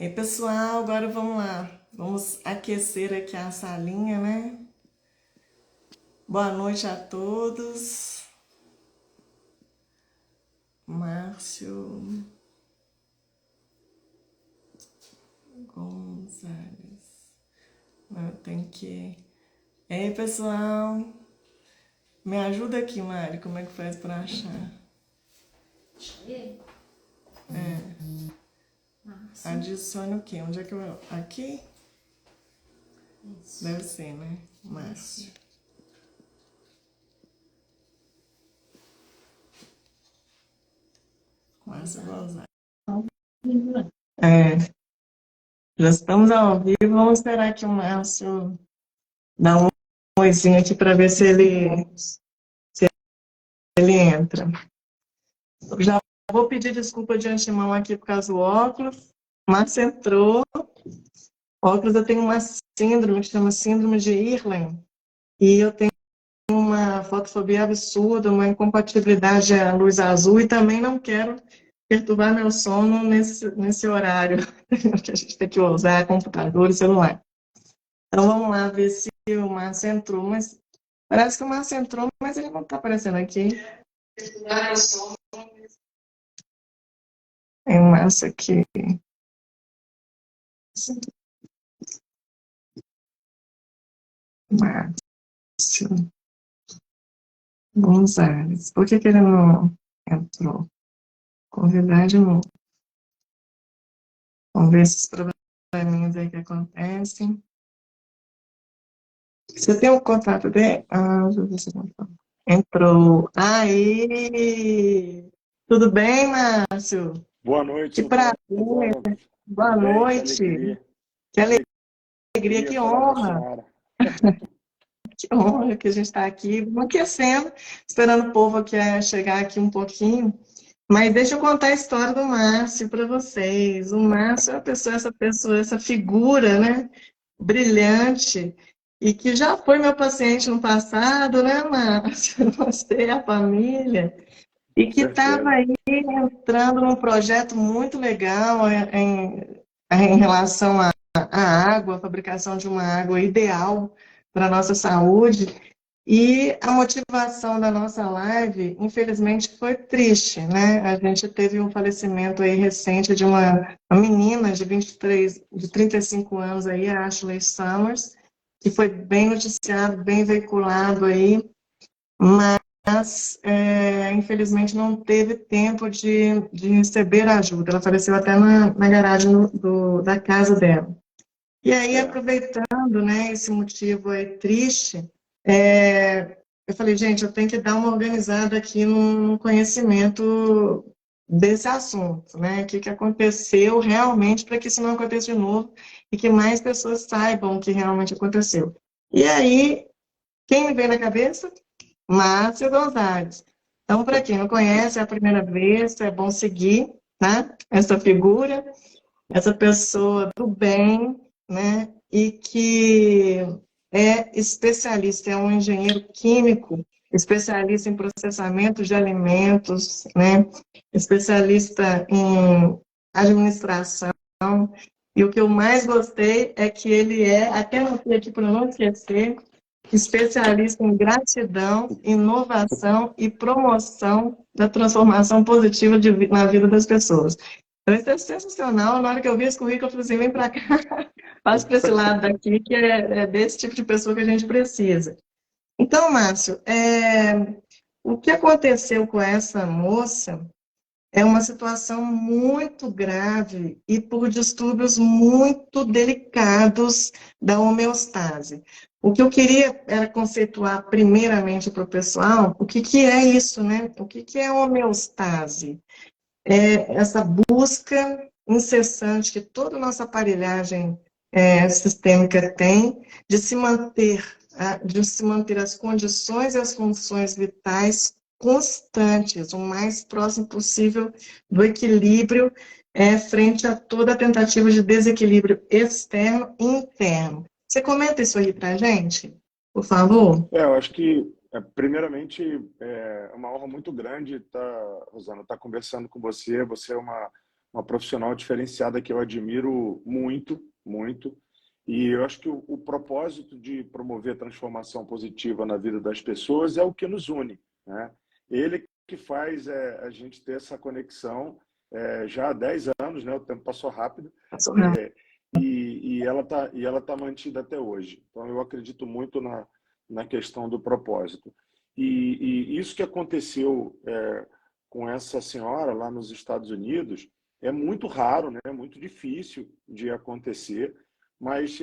E pessoal, agora vamos lá. Vamos aquecer aqui a salinha, né? Boa noite a todos. Márcio Gonzalez. Eu tenho que. Ei, pessoal, me ajuda aqui, Mari. Como é que faz para achar? Deixa eu ver. Márcio. Adicione o quê? Onde é que eu. Aqui? Isso. Deve ser, né? Márcio. Márcio Gonzalez. É, já estamos ao vivo. Vamos esperar que o Márcio dá um oizinho aqui para ver se ele entra. Eu já vou pedir desculpa de antemão aqui por causa do óculos. Márcio entrou. Óculos, eu tenho uma síndrome que chama síndrome de Irlen. E eu tenho uma fotofobia absurda, uma incompatibilidade à luz azul e também não quero perturbar meu sono nesse horário que a gente tem que usar computador e celular. Então vamos lá ver se o Márcio entrou, mas parece que o Márcio entrou, mas ele não está aparecendo aqui. Tem o Márcio aqui. Márcio Gonzalez. Por que ele não entrou? Convidar de novo. Vamos ver esses probleminhas aí que acontecem. Você tem o contato dele? Deixa eu ver se ele entrou. Aí! Tudo bem, Márcio? Boa noite, Que prazer. Silvana. Tudo Boa bem? Que noite. alegria. Que alegria, Alegria que falar com a honra. senhora. Que honra que a gente está aqui, aquecendo, esperando o povo aqui chegar aqui um pouquinho. Mas deixa eu contar a história do Márcio para vocês. O Márcio é essa pessoa, essa figura, né, brilhante, e que já foi meu paciente no passado, né, Márcio? Você, a família, e Com que estava certeza. aí entrando num projeto muito legal em relação à água, a fabricação de uma água ideal para a nossa saúde. E a motivação da nossa live, infelizmente, foi triste, né? A gente teve um falecimento aí recente de uma menina de 23, de 35 anos aí, a Ashley Summers, que foi bem noticiado, bem veiculado aí, mas infelizmente não teve tempo de receber ajuda. Ela faleceu até na garagem da casa dela. E aí, Certo. aproveitando, né, esse motivo aí triste, eu falei, gente, eu tenho que dar uma organizada aqui no conhecimento desse assunto, né? O que aconteceu realmente para que isso não aconteça de novo e que mais pessoas saibam o que realmente aconteceu. E aí, quem me veio na cabeça? Márcio Gonzalez. Então, para quem não conhece, é a primeira vez, é bom seguir, né? Essa figura, essa pessoa do bem, né? E que é especialista, é um engenheiro químico, especialista em processamento de alimentos, né? Especialista em administração. E o que eu mais gostei é que ele até anotei aqui para não esquecer, especialista em gratidão, inovação e promoção da transformação positiva na vida das pessoas. Então, isso é sensacional. Na hora que eu vi esse currículo, eu falei assim, vem para cá, passa para esse lado daqui, que é desse tipo de pessoa que a gente precisa. Então, Márcio, o que aconteceu com essa moça é uma situação muito grave e por distúrbios muito delicados da homeostase. O que eu queria era conceituar primeiramente para o pessoal o que é isso, né? O que é homeostase? É essa busca incessante que toda a nossa aparelhagem sistêmica tem de se manter as condições e as funções vitais constantes, o mais próximo possível do equilíbrio frente a toda tentativa de desequilíbrio externo e interno. Você comenta isso aí para a gente, por favor? Eu acho que, primeiramente, é uma honra muito grande estar, Rosana, estar conversando com você. Você é uma profissional diferenciada que eu admiro muito, muito. E eu acho que o propósito de promover transformação positiva na vida das pessoas é o que nos une, né? Ele que faz a gente ter essa conexão já há 10 anos, né? O tempo passou rápido, e ela tá mantida até hoje. Então, eu acredito muito na questão do propósito. E isso que aconteceu com essa senhora lá nos Estados Unidos é muito raro, né? É muito difícil de acontecer, mas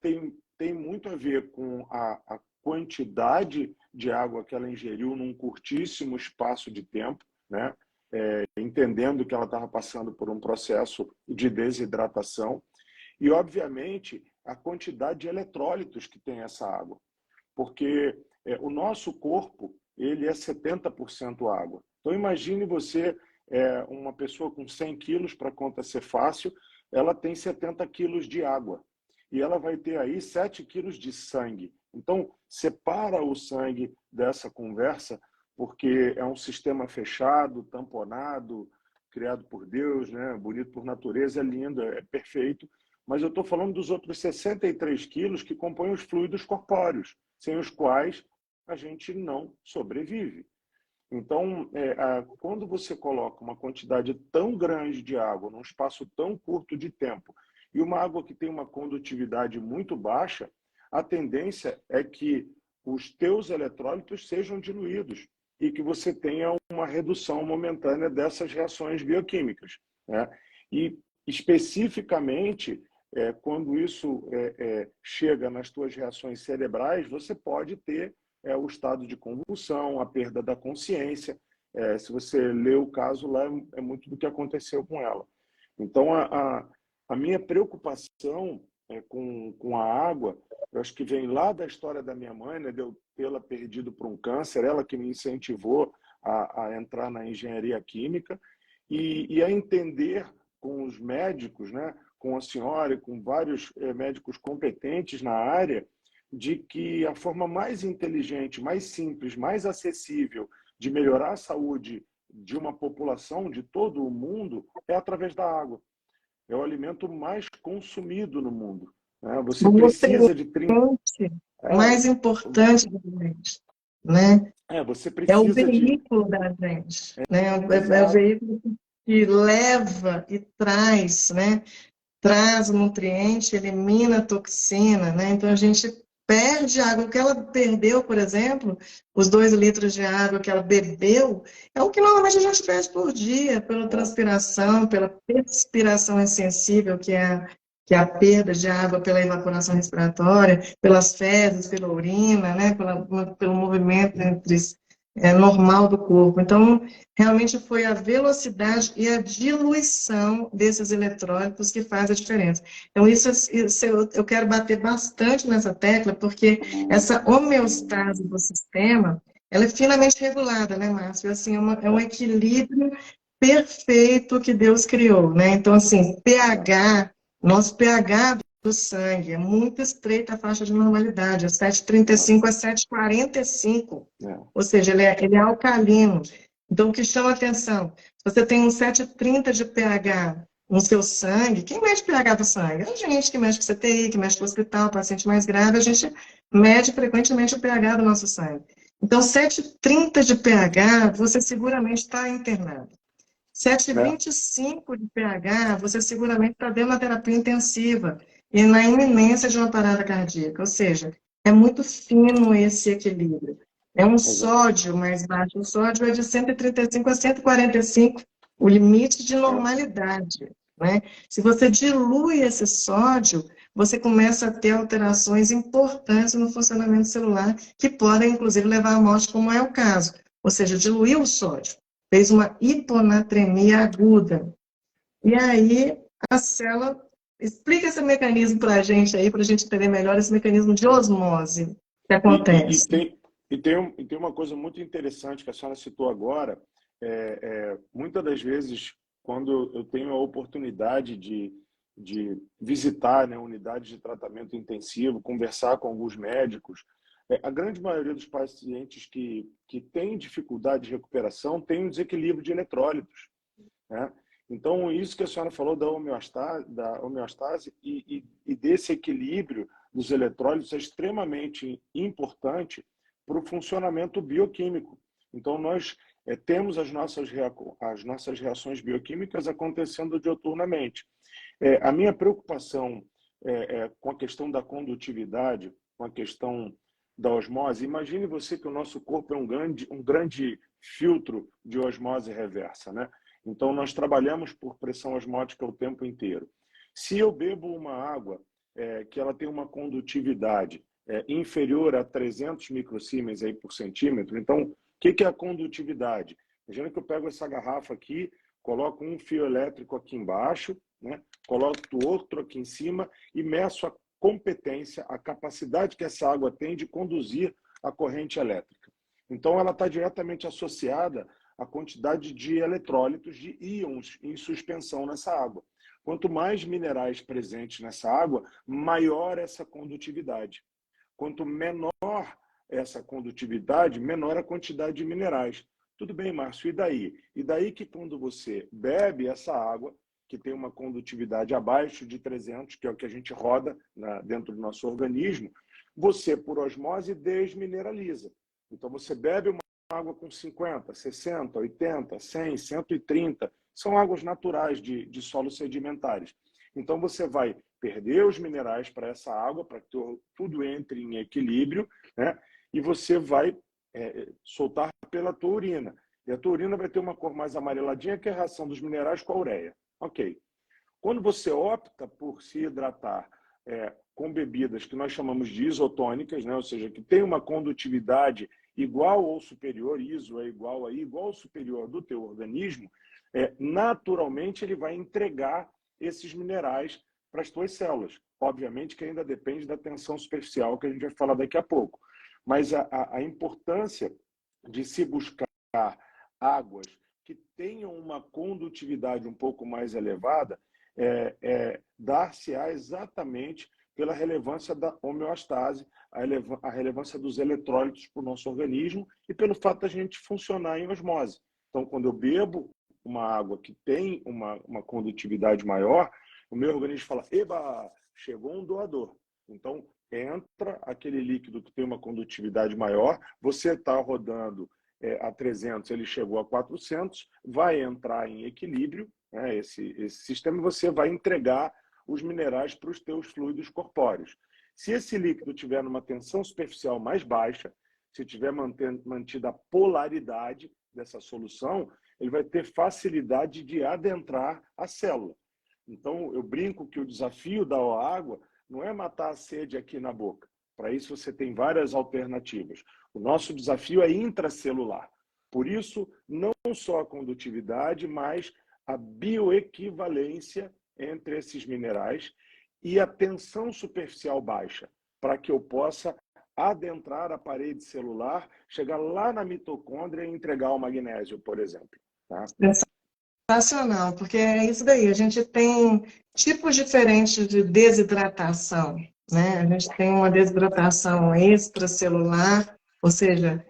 tem muito a ver com a quantidade de água que ela ingeriu num curtíssimo espaço de tempo, né? Entendendo que ela estava passando por um processo de desidratação e, obviamente, a quantidade de eletrólitos que tem essa água, porque o nosso corpo ele é 70% água. Então, imagine você, uma pessoa com 100 quilos, para a conta ser fácil, ela tem 70 quilos de água. E ela vai ter aí 7 quilos de sangue. Então, separa o sangue dessa conversa, porque é um sistema fechado, tamponado, criado por Deus, né? Bonito por natureza, é lindo, é perfeito. Mas eu estou falando dos outros 63 quilos que compõem os fluidos corpóreos, sem os quais a gente não sobrevive. Então, quando você coloca uma quantidade tão grande de água num espaço tão curto de tempo, e uma água que tem uma condutividade muito baixa, a tendência é que os teus eletrólitos sejam diluídos e que você tenha uma redução momentânea dessas reações bioquímicas, né? E, especificamente, quando isso chega nas tuas reações cerebrais, você pode ter o estado de convulsão, a perda da consciência. Se você lê o caso lá, é muito do que aconteceu com ela. Então, a minha preocupação com a água, eu acho que vem lá da história da minha mãe, né, de eu tê-la perdido por um câncer, ela que me incentivou a entrar na engenharia química e a entender com os médicos, né, com a senhora e com vários médicos competentes na área, de que a forma mais inteligente, mais simples, mais acessível de melhorar a saúde de uma população, de todo o mundo, é através da água. É o alimento mais consumido no mundo, né? Você O precisa de 30... nutriente mais importante da gente, né? Você É o precisa de... veículo da gente, né? É o Exato. veículo que leva e traz, né? Traz o nutriente, elimina a toxina, né? Então a gente perde água. O que ela perdeu, por exemplo, os 2 litros de água que ela bebeu, é o que normalmente a gente perde por dia, pela transpiração, pela perspiração insensível, que é a perda de água pela evaporação respiratória, pelas fezes, pela urina, né? Pelo movimento normal do corpo. Então, realmente foi a velocidade e a diluição desses eletrólitos que faz a diferença. Então, isso eu quero bater bastante nessa tecla, porque essa homeostase do sistema, ela é finamente regulada, né, Márcio? Assim, é um equilíbrio perfeito que Deus criou, né? Então, assim, nosso pH do sangue é muito estreita a faixa de normalidade, é 7,35 a 7,45. Ou seja, ele é alcalino. Então, o que chama atenção, se você tem um 7,30 de pH no seu sangue, quem mede o pH do sangue? É a gente que mexe com CTI, que mexe com o hospital, paciente mais grave, a gente mede frequentemente o pH do nosso sangue. Então, 7,30 de pH, você seguramente está internado. 7,25 de pH, você seguramente está dentro da terapia intensiva e na iminência de uma parada cardíaca. Ou seja, é muito fino esse equilíbrio. É um sódio mais baixo. O sódio é de 135 a 145, o limite de normalidade, né? Se você dilui esse sódio, você começa a ter alterações importantes no funcionamento celular, que podem, inclusive, levar à morte, como é o caso. Ou seja, diluiu o sódio, fez uma hiponatremia aguda. E aí, a célula... Explica esse mecanismo para a gente aí, para a gente entender melhor esse mecanismo de osmose que acontece. Tem uma coisa muito interessante que a senhora citou agora. Muitas das vezes, quando eu tenho a oportunidade de visitar, né, unidades de tratamento intensivo, conversar com alguns médicos, a grande maioria dos pacientes que têm dificuldade de recuperação tem um desequilíbrio de eletrólitos, né? Então, isso que a senhora falou da homeostase e desse equilíbrio dos eletrólitos é extremamente importante para o funcionamento bioquímico. Então, nós temos as nossas reações bioquímicas acontecendo dioturnamente. A minha preocupação com a questão da condutividade, com a questão da osmose, imagine você que o nosso corpo é um grande filtro de osmose reversa, né? Então, nós trabalhamos por pressão osmótica o tempo inteiro. Se eu bebo uma água que ela tem uma condutividade inferior a 300 microsiemens aí por centímetro, então, o que é a condutividade? Imagina que eu pego essa garrafa aqui, coloco um fio elétrico aqui embaixo, né? Coloco outro aqui em cima e meço a competência, a capacidade que essa água tem de conduzir a corrente elétrica. Então, ela está diretamente associada à quantidade de eletrólitos, de íons em suspensão nessa água. Quanto mais minerais presentes nessa água, maior essa condutividade. Quanto menor essa condutividade, menor a quantidade de minerais. Tudo bem, Márcio, e daí? E daí que quando você bebe essa água, que tem uma condutividade abaixo de 300, que é o que a gente roda dentro do nosso organismo, você, por osmose, desmineraliza. Então, você bebe uma água com 50, 60, 80, 100, 130, são águas naturais de solos sedimentares. Então, você vai perder os minerais para essa água, para que tudo entre em equilíbrio, né? E você vai soltar pela tua urina. E a tua urina vai ter uma cor mais amareladinha, que é a reação dos minerais com a ureia. Ok. Quando você opta por se hidratar com bebidas que nós chamamos de isotônicas, né? Ou seja, que tem uma condutividade igual ou superior, iso é igual ou superior do teu organismo, naturalmente ele vai entregar esses minerais para as tuas células. Obviamente que ainda depende da tensão superficial, que a gente vai falar daqui a pouco. Mas a importância de se buscar águas que tenham uma condutividade um pouco mais elevada dar-se-á exatamente pela relevância da homeostase, a relevância dos eletrólitos para o nosso organismo e pelo fato da gente funcionar em osmose. Então, quando eu bebo uma água que tem uma condutividade maior, o meu organismo fala, eba, chegou um doador. Então, entra aquele líquido que tem uma condutividade maior, você está rodando a 300, ele chegou a 400, vai entrar em equilíbrio, né, esse sistema, e você vai entregar os minerais para os teus fluidos corpóreos. Se esse líquido tiver numa tensão superficial mais baixa, se tiver mantida a polaridade dessa solução, ele vai ter facilidade de adentrar a célula. Então, eu brinco que o desafio da água não é matar a sede aqui na boca. Para isso, você tem várias alternativas. O nosso desafio é intracelular. Por isso, não só a condutividade, mas a bioequivalência entre esses minerais e a tensão superficial baixa, para que eu possa adentrar a parede celular, chegar lá na mitocôndria e entregar o magnésio, por exemplo. Tá? Sensacional, porque é isso daí. A gente tem tipos diferentes de desidratação, né? A gente tem uma desidratação extracelular, ou seja,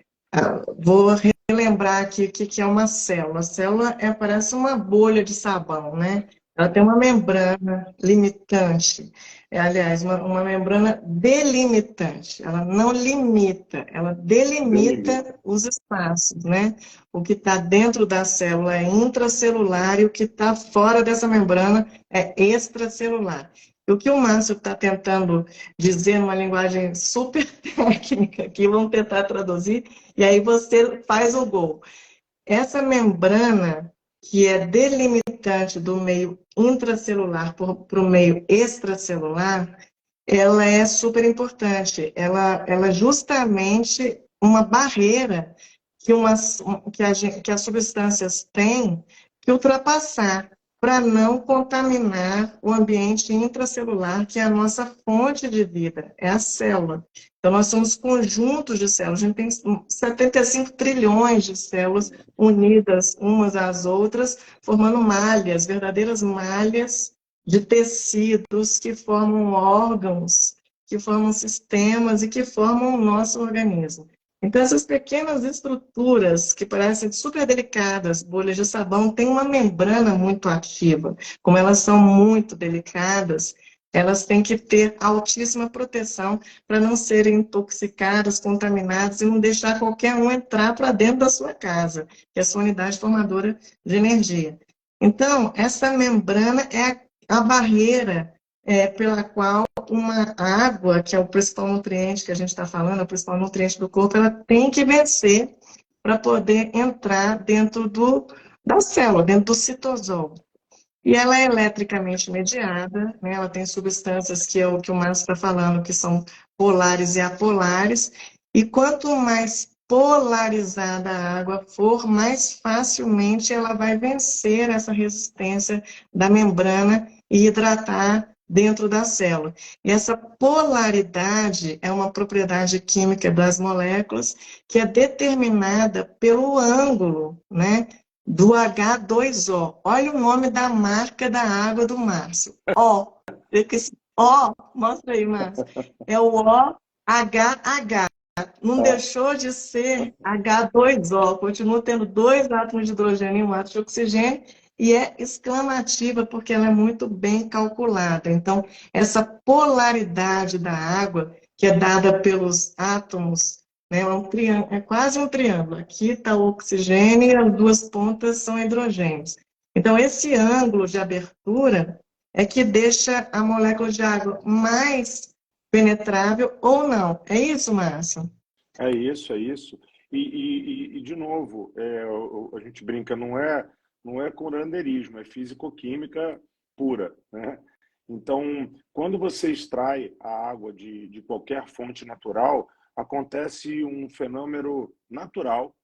vou relembrar aqui o que é uma célula. A célula parece uma bolha de sabão, né? Ela tem uma membrana limitante, aliás, uma membrana delimitante. Ela não limita, ela delimita os espaços, né? O que está dentro da célula é intracelular e o que está fora dessa membrana é extracelular. E o que o Márcio está tentando dizer numa linguagem super técnica, que vamos tentar traduzir, e aí você faz o gol. Essa membrana que é delimitante do meio intracelular para o meio extracelular, ela é super importante. Ela é justamente uma barreira que as substâncias têm que ultrapassar para não contaminar o ambiente intracelular, que é a nossa fonte de vida, é a célula. Então, nós somos conjuntos de células, a gente tem 75 trilhões de células unidas umas às outras, formando malhas, verdadeiras malhas de tecidos que formam órgãos, que formam sistemas e que formam o nosso organismo. Então, essas pequenas estruturas que parecem super delicadas, bolhas de sabão, têm uma membrana muito ativa. Como elas são muito delicadas, elas têm que ter altíssima proteção para não serem intoxicadas, contaminadas e não deixar qualquer um entrar para dentro da sua casa, que é a sua unidade formadora de energia. Então, essa membrana é a barreira pela qual uma água, que é o principal nutriente que a gente está falando, o principal nutriente do corpo, ela tem que vencer para poder entrar dentro da célula, dentro do citosol. E ela é eletricamente mediada, né? Ela tem substâncias que é o que o Márcio está falando, que são polares e apolares, e quanto mais polarizada a água for, mais facilmente ela vai vencer essa resistência da membrana e hidratar dentro da célula. E essa polaridade é uma propriedade química das moléculas que é determinada pelo ângulo, né, do H2O. Olha o nome da marca da água do Márcio. Ó, mostra aí, Márcio. É o OHH. Não deixou de ser H2O, continua tendo dois átomos de hidrogênio e um átomo de oxigênio, e é exclamativa porque ela é muito bem calculada. Então, essa polaridade da água, que é dada pelos átomos, né, é quase um triângulo. Aqui está o oxigênio e as duas pontas são hidrogênios. Então, esse ângulo de abertura é que deixa a molécula de água mais penetrável ou não. É isso, Márcio? É isso, é isso. E de novo, a gente brinca, não é curanderismo, é físico-química pura, né? Então, quando você extrai a água de qualquer fonte natural, acontece um fenômeno natural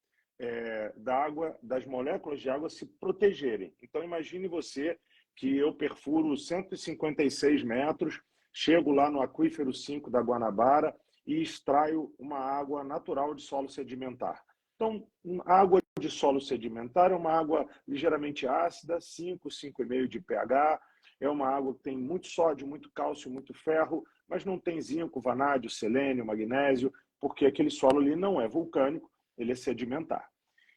da água, das moléculas de água se protegerem. Então, imagine você que eu perfuro 156 metros, chego lá no aquífero 5 da Guanabara e extraio uma água natural de solo sedimentar. Então, a água de solo sedimentar é uma água ligeiramente ácida, 5, 5,5 de pH, é uma água que tem muito sódio, muito cálcio, muito ferro, mas não tem zinco, vanádio, selênio, magnésio, porque aquele solo ali não é vulcânico, ele é sedimentar.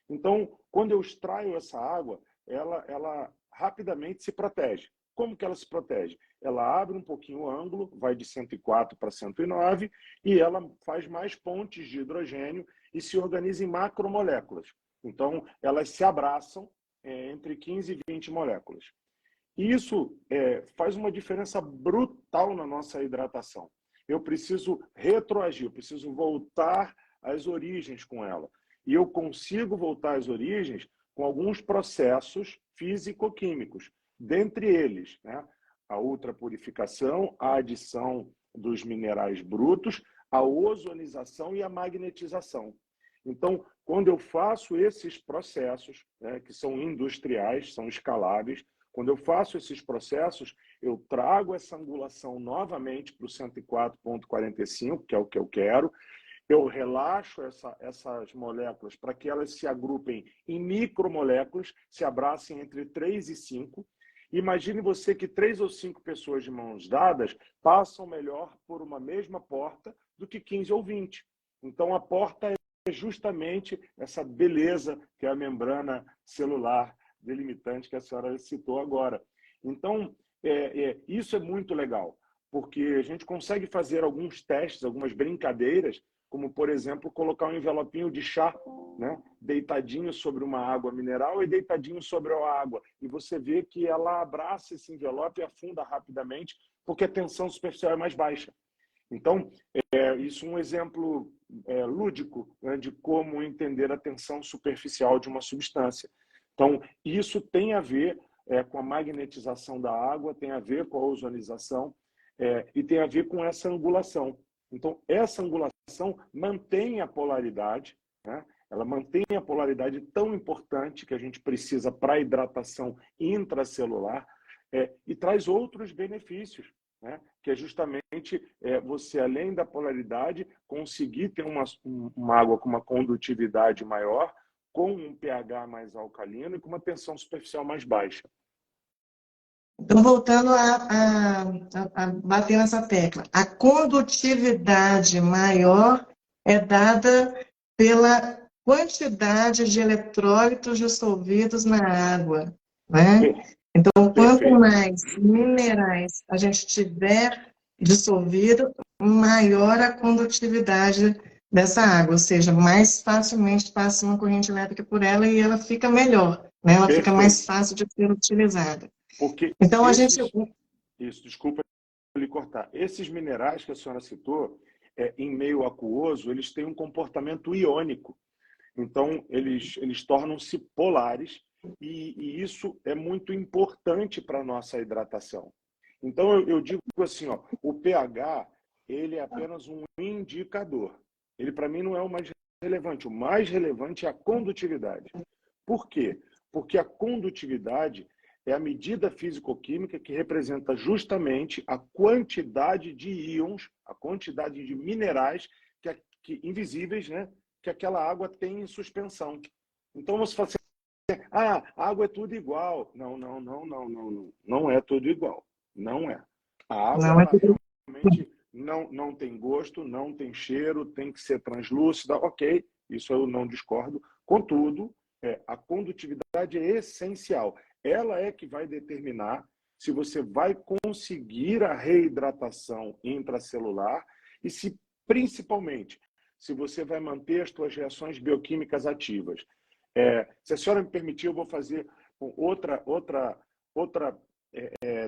Então, quando eu extraio essa água, ela rapidamente se protege. Como que ela se protege? Ela abre um pouquinho o ângulo, vai de 104 para 109, e ela faz mais pontes de hidrogênio e se organiza em macromoléculas. Então, elas se abraçam entre 15 e 20 moléculas. E isso faz uma diferença brutal na nossa hidratação. Eu preciso retroagir, eu preciso voltar às origens com ela. E eu consigo voltar às origens com alguns processos físico-químicos. Dentre eles, né, a ultrapurificação, a adição dos minerais brutos, a ozonização e a magnetização. Então, quando eu faço esses processos, né, que são industriais, são escaláveis, quando eu faço esses processos, eu trago essa angulação novamente para o 104,45, que é o que eu quero. Eu relaxo essas moléculas para que elas se agrupem em micromoléculas, se abracem entre 3 e 5. Imagine você que 3 ou 5 pessoas de mãos dadas passam melhor por uma mesma porta do que 15 ou 20. Então, a porta é justamente essa beleza que é a membrana celular delimitante que a senhora citou agora. Então, isso é muito legal, porque a gente consegue fazer alguns testes, algumas brincadeiras, como, por exemplo, colocar um envelopinho de chá, né, deitadinho sobre uma água mineral e deitadinho sobre a água. E você vê que ela abraça esse envelope e afunda rapidamente, porque a tensão superficial é mais baixa. Então, isso é um exemplo lúdico, né, de como entender a tensão superficial de uma substância. Então, isso tem a ver com a magnetização da água, tem a ver com a ozonização e tem a ver com essa angulação. Então, essa angulação mantém a polaridade, né? Ela mantém a polaridade tão importante que a gente precisa para a hidratação intracelular e traz outros benefícios, né? Que é justamente você, além da polaridade, conseguir ter uma água com uma condutividade maior, com um pH mais alcalino e com uma tensão superficial mais baixa. Então, voltando a bater nessa tecla, a condutividade maior é dada pela quantidade de eletrólitos dissolvidos na água, né? Então, quanto Perfeito. mais minerais a gente tiver dissolvido, maior a condutividade dessa água, ou seja, mais facilmente passa uma corrente elétrica por ela e ela fica melhor, né? Ela fica mais Perfeito. fácil de ser utilizada. Porque Então, a gente... Isso, desculpa lhe cortar. Esses minerais que a senhora citou, em meio aquoso, eles têm um comportamento iônico. Então, eles tornam-se polares e isso é muito importante para a nossa hidratação. Então, eu digo assim, ó, o pH, ele é apenas um indicador. Ele, para mim, não é o mais relevante. O mais relevante é a condutividade. Por quê? Porque a condutividade é a medida físico-química que representa justamente a quantidade de íons, a quantidade de minerais que invisíveis, né, que aquela água tem em suspensão. Então você fala assim, a água é tudo igual. Não é tudo igual. Não é. A água, Não é ela realmente não tem gosto, não tem cheiro, tem que ser translúcida, ok, isso eu não discordo. Contudo, a condutividade é essencial. Ela é que vai determinar se você vai conseguir a reidratação intracelular e se, principalmente, se você vai manter as suas reações bioquímicas ativas. Se a senhora me permitir, eu vou fazer outra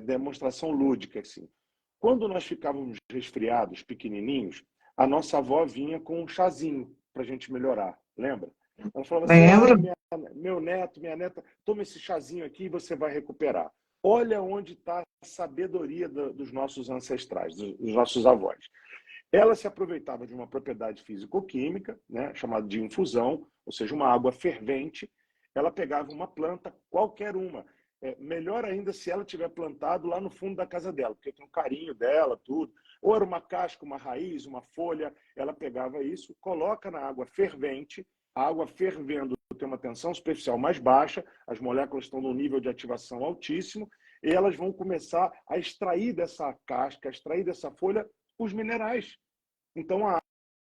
demonstração lúdica. Assim. Quando nós ficávamos resfriados, pequenininhos, a nossa avó vinha com um chazinho para a gente melhorar, lembra? Ela falava assim, meu neto, minha neta, toma esse chazinho aqui e você vai recuperar. Olha onde está a sabedoria dos nossos ancestrais, dos nossos avós. Ela se aproveitava de uma propriedade físico-química, né, chamada de infusão, ou seja, uma água fervente. Ela pegava uma planta, qualquer uma. Melhor ainda se ela tiver plantado lá no fundo da casa dela, porque tem um carinho dela, tudo. Ou era uma casca, uma raiz, uma folha. Ela pegava isso, coloca na água fervente. A água fervendo tem uma tensão superficial mais baixa, as moléculas estão num nível de ativação altíssimo, e elas vão começar a extrair dessa casca, a extrair dessa folha, os minerais. Então a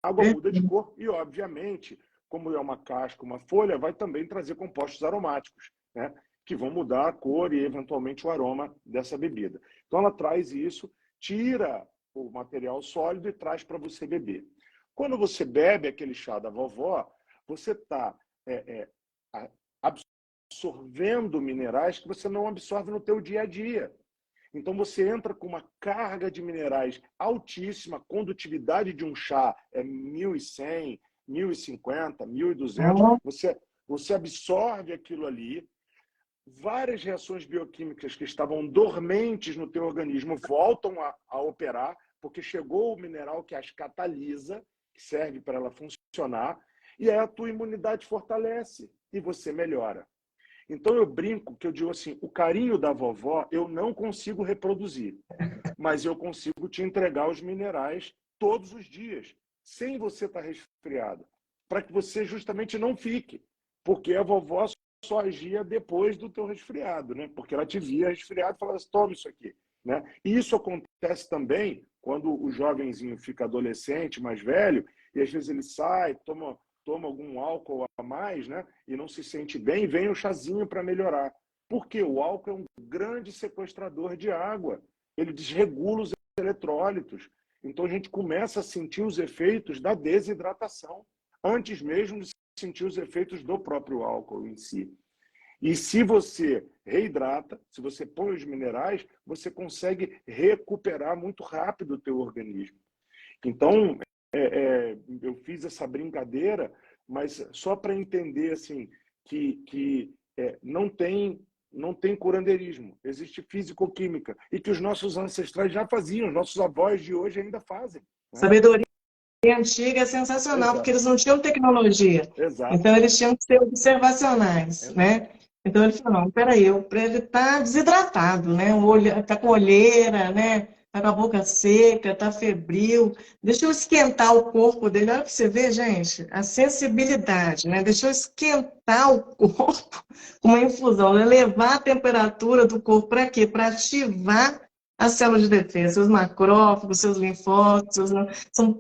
água muda de cor e, obviamente, como é uma casca, uma folha, vai também trazer compostos aromáticos, né, que vão mudar a cor e, eventualmente, o aroma dessa bebida. Então ela traz isso, tira o material sólido e traz para você beber. Quando você bebe aquele chá da vovó, você está absorvendo minerais que você não absorve no teu dia a dia. Então você entra com uma carga de minerais altíssima, a condutividade de um chá é 1.100, 1.050, 1.200, você absorve aquilo ali, várias reações bioquímicas que estavam dormentes no teu organismo voltam a operar, porque chegou o mineral que as catalisa, que serve para ela funcionar, e aí a tua imunidade fortalece e você melhora. Então eu brinco que eu digo assim, o carinho da vovó eu não consigo reproduzir, mas eu consigo te entregar os minerais todos os dias, sem você estar resfriado, para que você justamente não fique, porque a vovó só agia depois do teu resfriado, né? Porque ela te via resfriado e falava assim, toma isso aqui, né? E isso acontece também quando o jovenzinho fica adolescente, mais velho, e às vezes ele sai, toma algum álcool a mais, né? E não se sente bem, vem o chazinho para melhorar. Porque o álcool é um grande sequestrador de água. Ele desregula os eletrólitos. Então a gente começa a sentir os efeitos da desidratação, antes mesmo de sentir os efeitos do próprio álcool em si. E se você reidrata, se você põe os minerais, você consegue recuperar muito rápido o teu organismo. Então, eu fiz essa brincadeira, mas só para entender assim, que não tem curandeirismo, existe físico-química, e que os nossos ancestrais já faziam, os nossos avós de hoje ainda fazem. Né? Sabedoria antiga é sensacional, exato, porque eles não tinham tecnologia. Exato. Então eles tinham que ser observacionais, exato, né? Então ele falou, não, peraí, ele está desidratado, né? Está com olheira, né? Está com a boca seca, está febril. Deixa eu esquentar o corpo dele. Olha para você ver, gente, a sensibilidade, né? Deixa eu esquentar o corpo com uma infusão, né? Levar a temperatura do corpo para quê? Para ativar as células de defesa, seus macrófagos, seus linfócitos,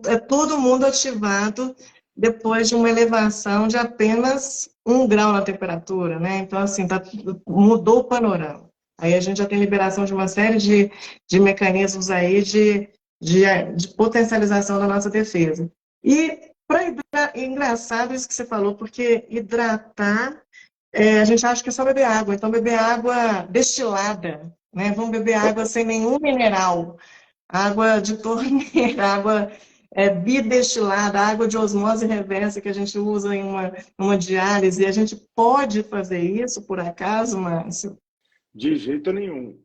é todo mundo ativado depois de uma elevação de apenas 1 grau na temperatura, né? Então, assim, mudou o panorama. Aí a gente já tem liberação de uma série de mecanismos aí de potencialização da nossa defesa. E engraçado isso que você falou, porque hidratar, a gente acha que é só beber água, então beber água destilada, né? Vamos beber água sem nenhum mineral, água de torneira, água bidestilada, água de osmose reversa que a gente usa em uma diálise. A gente pode fazer isso, por acaso, Márcio? De jeito nenhum.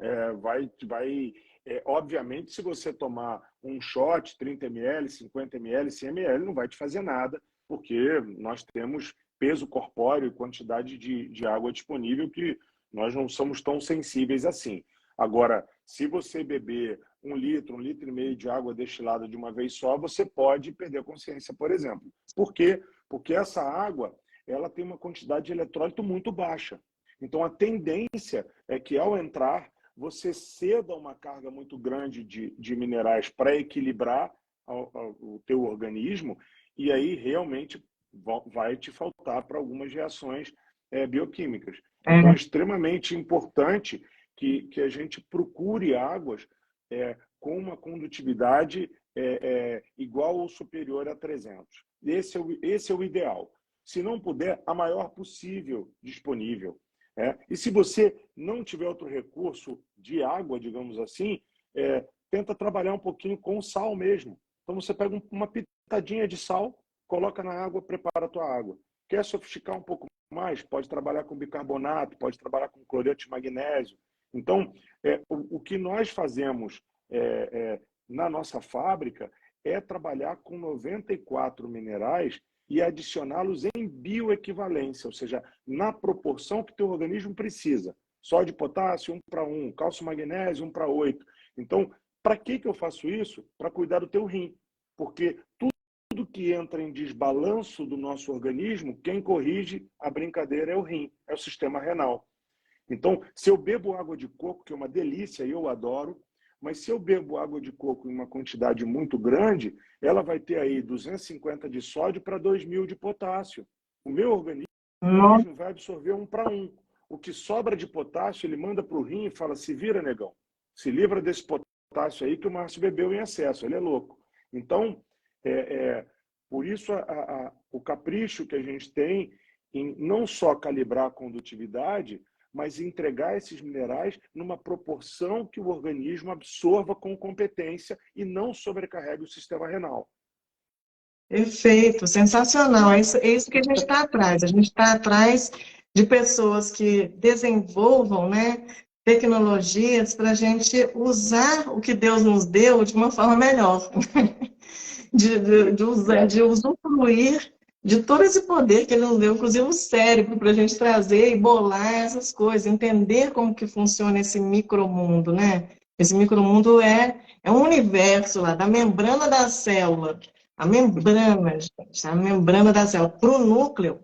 Obviamente, se você tomar um shot, 30 ml, 50 ml, 100 ml, não vai te fazer nada, porque nós temos peso corpóreo e quantidade de água disponível que nós não somos tão sensíveis assim. Agora, se você beber 1 litro e meio de água destilada de uma vez só, você pode perder a consciência, por exemplo. Por quê? Porque essa água, ela tem uma quantidade de eletrólito muito baixa. Então, a tendência é que, ao entrar, você ceda uma carga muito grande de minerais para equilibrar o teu organismo, e aí realmente vai te faltar para algumas reações bioquímicas. Então, é extremamente importante que a gente procure águas com uma condutividade igual ou superior a 300. Esse é o ideal. Se não puder, a maior possível disponível. E se você não tiver outro recurso de água, digamos assim, tenta trabalhar um pouquinho com sal mesmo. Então você pega uma pitadinha de sal, coloca na água, prepara a tua água. Quer sofisticar um pouco mais? Pode trabalhar com bicarbonato, pode trabalhar com cloreto de magnésio. Então, o que nós fazemos na nossa fábrica é trabalhar com 94 minerais e adicioná-los em bioequivalência, ou seja, na proporção que o teu organismo precisa. Sódio e potássio, 1:1, cálcio e magnésio, 1:8. Então, para que eu faço isso? Para cuidar do teu rim. Porque tudo que entra em desbalanço do nosso organismo, quem corrige a brincadeira é o rim, é o sistema renal. Então, se eu bebo água de coco, que é uma delícia e eu adoro, mas se eu bebo água de coco em uma quantidade muito grande, ela vai ter aí 250 de sódio para 2.000 de potássio. O meu organismo vai absorver 1:1. O que sobra de potássio, ele manda para o rim e fala, se vira, negão. Se livra desse potássio aí que o Márcio bebeu em excesso, ele é louco. Então, por isso o capricho que a gente tem em não só calibrar a condutividade, mas entregar esses minerais numa proporção que o organismo absorva com competência e não sobrecarregue o sistema renal. Perfeito, sensacional. É isso que a gente está atrás. A gente está atrás de pessoas que desenvolvam, né, tecnologias para a gente usar o que Deus nos deu de uma forma melhor. de usufruir de todo esse poder que ele nos deu, inclusive o cérebro, para a gente trazer e bolar essas coisas, entender como que funciona esse micromundo, né? Esse micromundo é um universo lá, da membrana da célula. A membrana, gente, a membrana da célula, para o núcleo,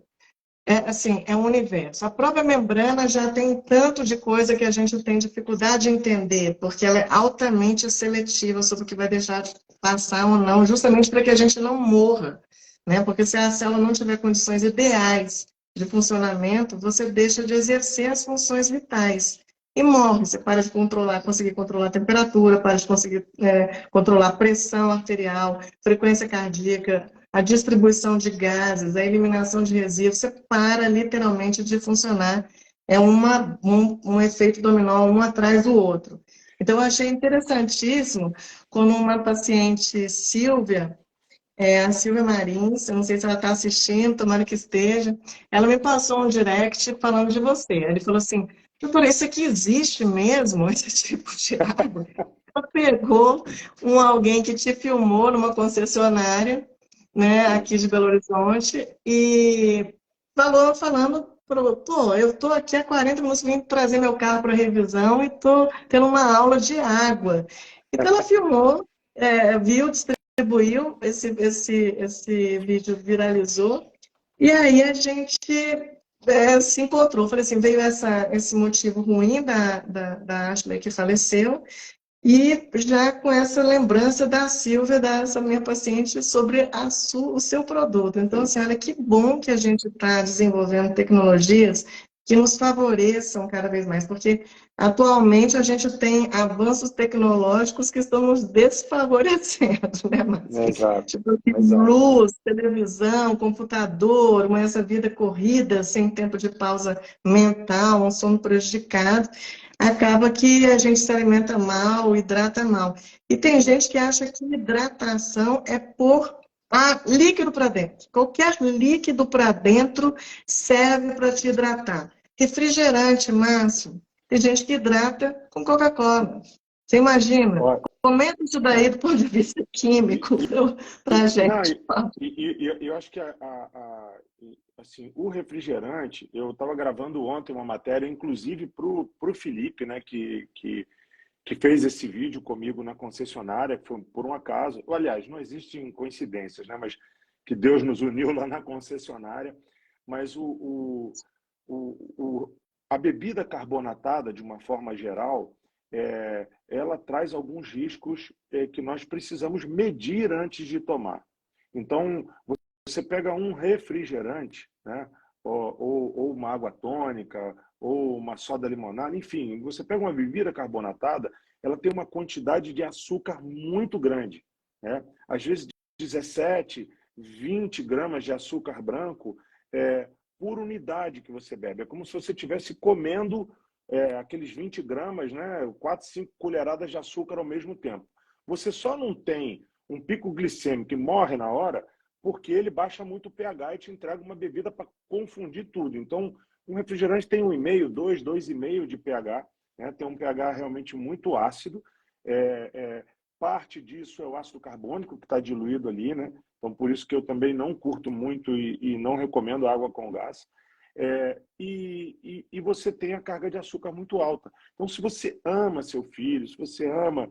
é um universo. A própria membrana já tem tanto de coisa que a gente tem dificuldade de entender, porque ela é altamente seletiva sobre o que vai deixar de passar ou não, justamente para que a gente não morra, né? Porque se a célula não tiver condições ideais de funcionamento, você deixa de exercer as funções vitais e morre. Você para de conseguir controlar a temperatura, para de conseguir controlar a pressão arterial, frequência cardíaca, a distribuição de gases, a eliminação de resíduos, você para literalmente de funcionar. É um efeito dominó, um atrás do outro. Então, eu achei interessantíssimo quando uma paciente, Silvia, a Silvia Marins, eu não sei se ela está assistindo, tomara que esteja, ela me passou um direct falando de você. Ele falou assim, doutora, isso aqui existe mesmo, esse tipo de água? Ela pegou alguém que te filmou numa concessionária, né, aqui de Belo Horizonte, e falando, pô, eu estou aqui há 40 minutos vindo trazer meu carro para revisão e estou tendo uma aula de água. Então ela filmou, viu, distribuiu, esse vídeo viralizou, e aí a gente se encontrou. Falei assim, veio esse motivo ruim da Ashley que faleceu, E já com essa lembrança da Silvia, dessa minha paciente, sobre o seu produto. Então, assim, olha que bom que a gente está desenvolvendo tecnologias que nos favoreçam cada vez mais, porque atualmente a gente tem avanços tecnológicos que estão nos desfavorecendo, né, Márcia? Exato, Tipo, assim, exato. luz, televisão, computador, essa vida corrida, sem tempo de pausa mental, um sono prejudicado, acaba que a gente se alimenta mal, hidrata mal. E tem gente que acha que hidratação é pôr líquido para dentro. Qualquer líquido para dentro serve para te hidratar. Refrigerante, Márcio. Tem gente que hidrata com Coca-Cola. Você imagina? Olha, Comenta isso daí do ponto de vista e, químico para a não, gente. eu acho que assim, o refrigerante, eu estava gravando ontem uma matéria, inclusive para o Felipe, né, que fez esse vídeo comigo na concessionária, que foi por um acaso. Aliás, não existem coincidências, né, mas que Deus nos uniu lá na concessionária. Mas o, a bebida carbonatada, de uma forma geral, ela traz alguns riscos que nós precisamos medir antes de tomar. Então, você pega um refrigerante, né, ou uma água tônica, ou uma soda limonada, enfim, você pega uma bebida carbonatada, ela tem uma quantidade de açúcar muito grande, né? Às vezes 17, 20 gramas de açúcar branco por unidade que você bebe. É como se você estivesse comendo aqueles 20 gramas, né, 4, 5 colheradas de açúcar ao mesmo tempo. Você só não tem um pico glicêmico que morre na hora porque ele baixa muito o pH e te entrega uma bebida para confundir tudo. Então, um refrigerante tem 1,5, 2, 2,5 de pH, né? Tem um pH realmente muito ácido. Parte disso é o ácido carbônico que está diluído ali, né? Então, por isso que eu também não curto muito e não recomendo água com gás. E você tem a carga de açúcar muito alta. Então, se você ama seu filho, se você ama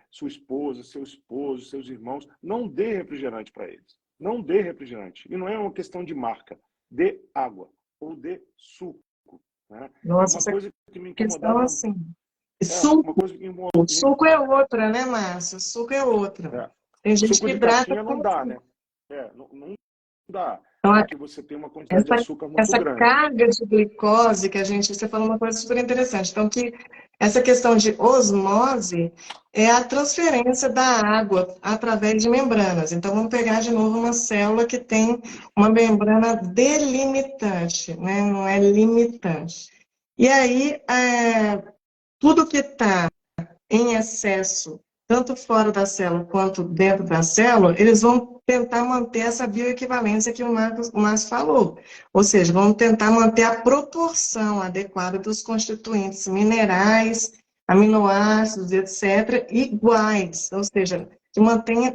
sua esposa, seu esposo, seus irmãos, não dê refrigerante para eles. Não dê refrigerante. E não é uma questão de marca. Dê água ou dê suco, né? Nossa, Uma essa coisa que me questão incomodava... assim. Suco, uma coisa que suco é outra, né, Márcio? Suco é outra. Tem gente suco que de hidrata caixinha não com dá, suco. né? Não dá, Então, porque você tem uma quantidade de essa, açúcar muito essa grande. carga de glicose que você falou uma coisa super interessante. Então, que essa questão de osmose é a transferência da água através de membranas. Então, vamos pegar de novo uma célula que tem uma membrana delimitante, né? Não é limitante. E aí, tudo que está em excesso, tanto fora da célula quanto dentro da célula, eles vão tentar manter essa bioequivalência que o Márcio falou. Ou seja, vão tentar manter a proporção adequada dos constituintes minerais, aminoácidos, etc., iguais, ou seja,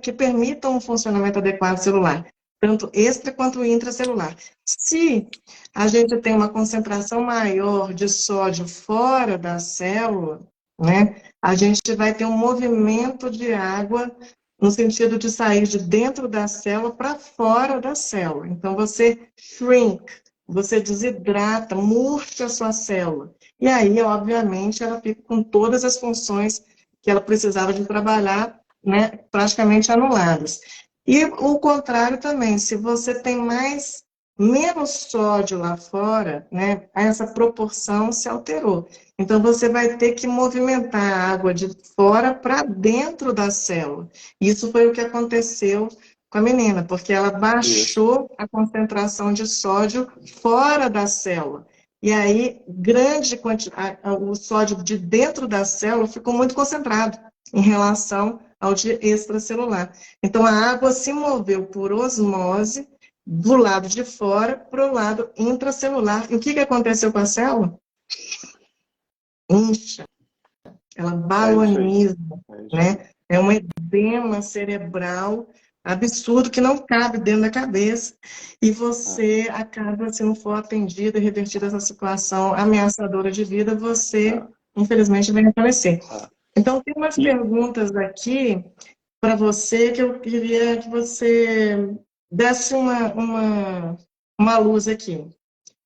que permitam um funcionamento adequado celular, tanto extra quanto intracelular. Se a gente tem uma concentração maior de sódio fora da célula, né, a gente vai ter um movimento de água no sentido de sair de dentro da célula para fora da célula. Então, você shrink, você desidrata, murcha a sua célula. E aí, obviamente, ela fica com todas as funções que ela precisava de trabalhar, né, praticamente anuladas. E o contrário também, se você tem menos sódio lá fora, né, essa proporção se alterou. Então, você vai ter que movimentar a água de fora para dentro da célula. Isso foi o que aconteceu com a menina, porque ela Isso. baixou a concentração de sódio fora da célula. E aí, grande quantidade, o sódio de dentro da célula ficou muito concentrado em relação ao de extracelular. Então, a água se moveu por osmose do lado de fora para o lado intracelular. E o que aconteceu com a célula? Incha, ela É isso aí. baloniza, É isso aí. né? É um edema cerebral absurdo que não cabe dentro da cabeça e você acaba, se não for atendido e revertida essa situação ameaçadora de vida, você, infelizmente, vai falecer. Então, tem umas E, perguntas aqui para você que eu queria que você desse uma luz aqui.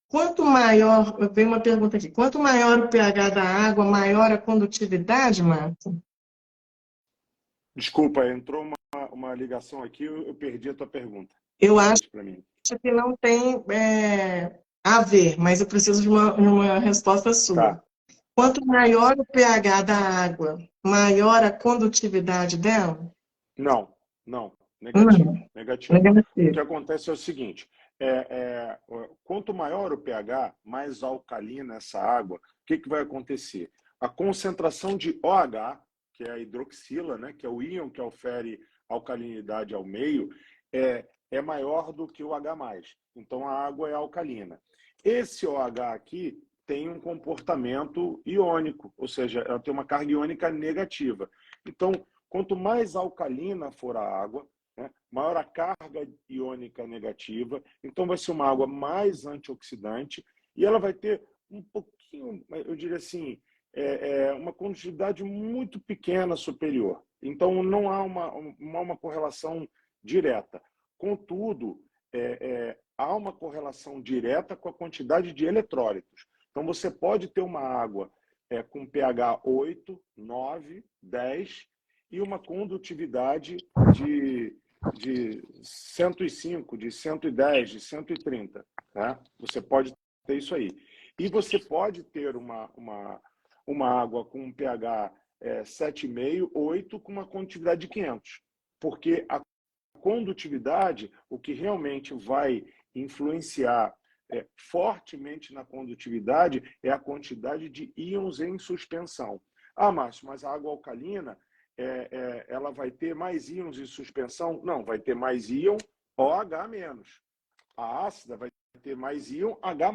Quanto maior, veio uma pergunta aqui, quanto maior o pH da água, maior a condutividade, Marta? Desculpa, entrou uma ligação aqui, eu perdi a tua pergunta. Eu acho Para mim. que não tem a ver, mas eu preciso de uma resposta sua. Tá. Quanto maior o pH da água, maior a condutividade dela? Não, não. Negativo, negativo. O que Negativo. acontece é o seguinte, quanto maior o pH, mais alcalina essa água, o que vai acontecer? A concentração de OH, que é a hidroxila, né, que é o íon que ofere alcalinidade ao meio, é maior do que o H+. Então, a água é alcalina. Esse OH aqui tem um comportamento iônico, ou seja, ela tem uma carga iônica negativa. Então, quanto mais alcalina for a água, né, maior a carga iônica negativa, então vai ser uma água mais antioxidante e ela vai ter um pouquinho, eu diria assim, uma condutividade muito pequena superior. Então, não há uma correlação direta. Contudo, há uma correlação direta com a quantidade de eletrólitos. Então, você pode ter uma água com pH 8, 9, 10 e uma condutividade de 105, de 110, de 130. Tá? Você pode ter isso aí. E você pode ter uma água com um pH 7,5, 8, com uma condutividade de 500. Porque a condutividade, o que realmente vai influenciar fortemente na condutividade é a quantidade de íons em suspensão. Ah, Márcio, mas a água alcalina, ela vai ter mais íons em suspensão? Não, vai ter mais íon OH-. A ácida vai ter mais íon H+.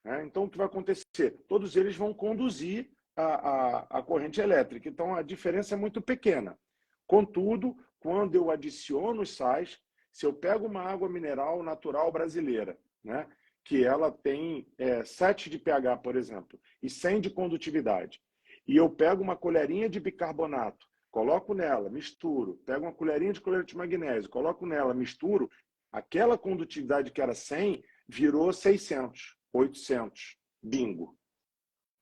Né? Então, o que vai acontecer? Todos eles vão conduzir a corrente elétrica. Então, a diferença é muito pequena. Contudo, quando eu adiciono os sais, se eu pego uma água mineral natural brasileira, né, que ela tem 7 de pH, por exemplo, e 100 de condutividade, e eu pego uma colherinha de bicarbonato, coloco nela, misturo, pego uma colherinha de cloreto de magnésio, coloco nela, misturo, aquela condutividade que era 100 virou 600, 800, bingo.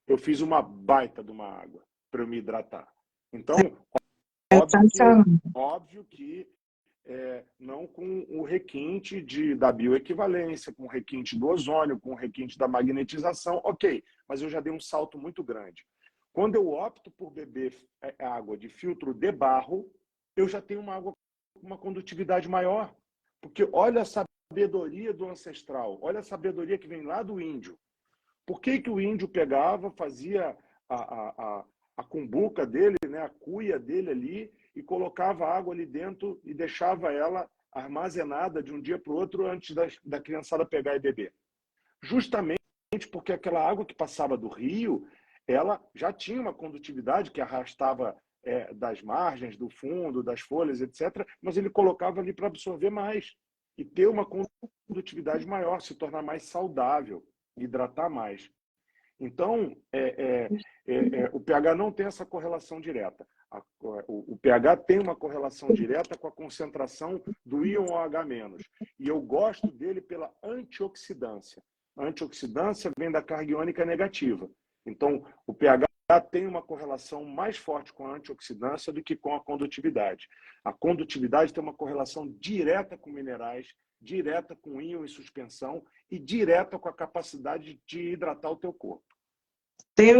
Eu fiz uma baita de uma água para eu me hidratar. Então, óbvio que não com o requinte da bioequivalência, com o requinte do ozônio, com o requinte da magnetização, ok, mas eu já dei um salto muito grande. Quando eu opto por beber água de filtro de barro, eu já tenho uma água com uma condutividade maior. Porque olha a sabedoria do ancestral, olha a sabedoria que vem lá do índio. Por que o índio pegava, fazia a cumbuca dele, né, a cuia dele ali, e colocava água ali dentro e deixava ela armazenada de um dia para o outro antes da criançada pegar e beber? Justamente porque aquela água que passava do rio, ela já tinha uma condutividade que arrastava das margens, do fundo, das folhas, etc., mas ele colocava ali para absorver mais e ter uma condutividade maior, se tornar mais saudável, hidratar mais. Então, o pH não tem essa correlação direta. O pH tem uma correlação direta com a concentração do íon OH-. E eu gosto dele pela antioxidância. A antioxidância vem da carga iônica negativa. Então, o pH tem uma correlação mais forte com a antioxidância do que com a condutividade. A condutividade tem uma correlação direta com minerais, direta com íon em suspensão e direta com a capacidade de hidratar o teu corpo. Tem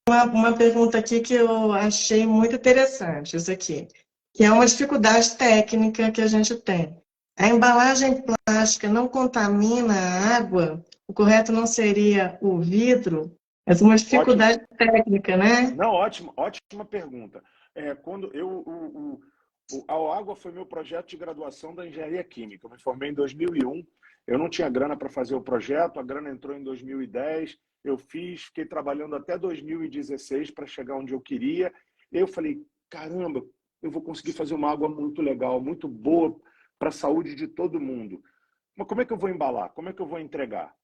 uma pergunta aqui que eu achei muito interessante, isso aqui, que é uma dificuldade técnica que a gente tem. A embalagem plástica não contamina a água? O correto não seria o vidro? Essa é uma dificuldade técnica, né? Não, ótima pergunta. Quando a água foi meu projeto de graduação da engenharia química. Eu me formei em 2001. Eu não tinha grana para fazer o projeto, a grana entrou em 2010. Eu fiquei trabalhando até 2016 para chegar onde eu queria. Eu falei, caramba, eu vou conseguir fazer uma água muito legal, muito boa para a saúde de todo mundo. Mas como é que eu vou embalar? Como é que eu vou entregar?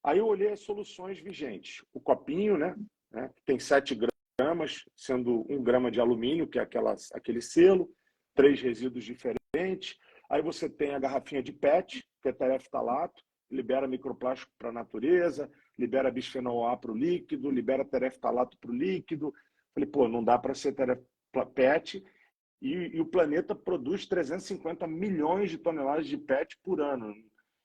Aí eu olhei as soluções vigentes. O copinho, né, que tem 7 gramas, sendo 1 grama de alumínio, que é aquele selo, 3 resíduos diferentes. Aí você tem a garrafinha de PET, que é tereftalato, libera microplástico para a natureza, libera bisfenol A para o líquido, libera tereftalato para o líquido. Falei, pô, não dá para ser PET E o planeta produz 350 milhões de toneladas de PET por ano.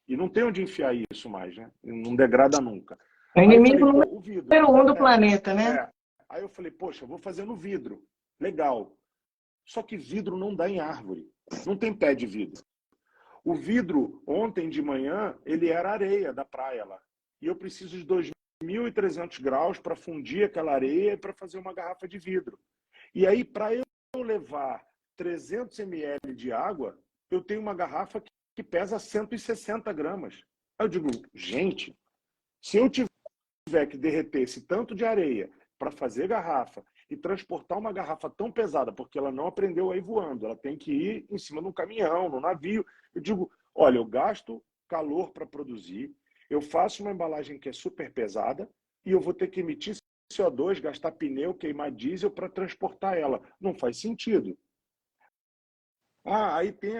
E não tem onde enfiar isso mais, né? Não degrada nunca. É o Aí eu falei, inimigo pô, o vidro. número 1 do planeta, né? Aí eu falei, poxa, eu vou fazer no vidro. Legal. Só que vidro não dá em árvore. Não tem pé de vidro. O vidro, ontem de manhã, ele era areia da praia lá. E eu preciso de 2.300 graus para fundir aquela areia e para fazer uma garrafa de vidro. E aí, para eu levar 300 ml de água, eu tenho uma garrafa que pesa 160 gramas. Aí eu digo, gente, se eu tiver que derreter esse tanto de areia para fazer garrafa e transportar uma garrafa tão pesada, porque ela não aprendeu a ir voando, ela tem que ir em cima de um caminhão, no navio. Eu digo, olha, eu gasto calor para produzir, eu faço uma embalagem que é super pesada e eu vou ter que emitir CO2, gastar pneu, queimar diesel para transportar ela. Não faz sentido. Aí tem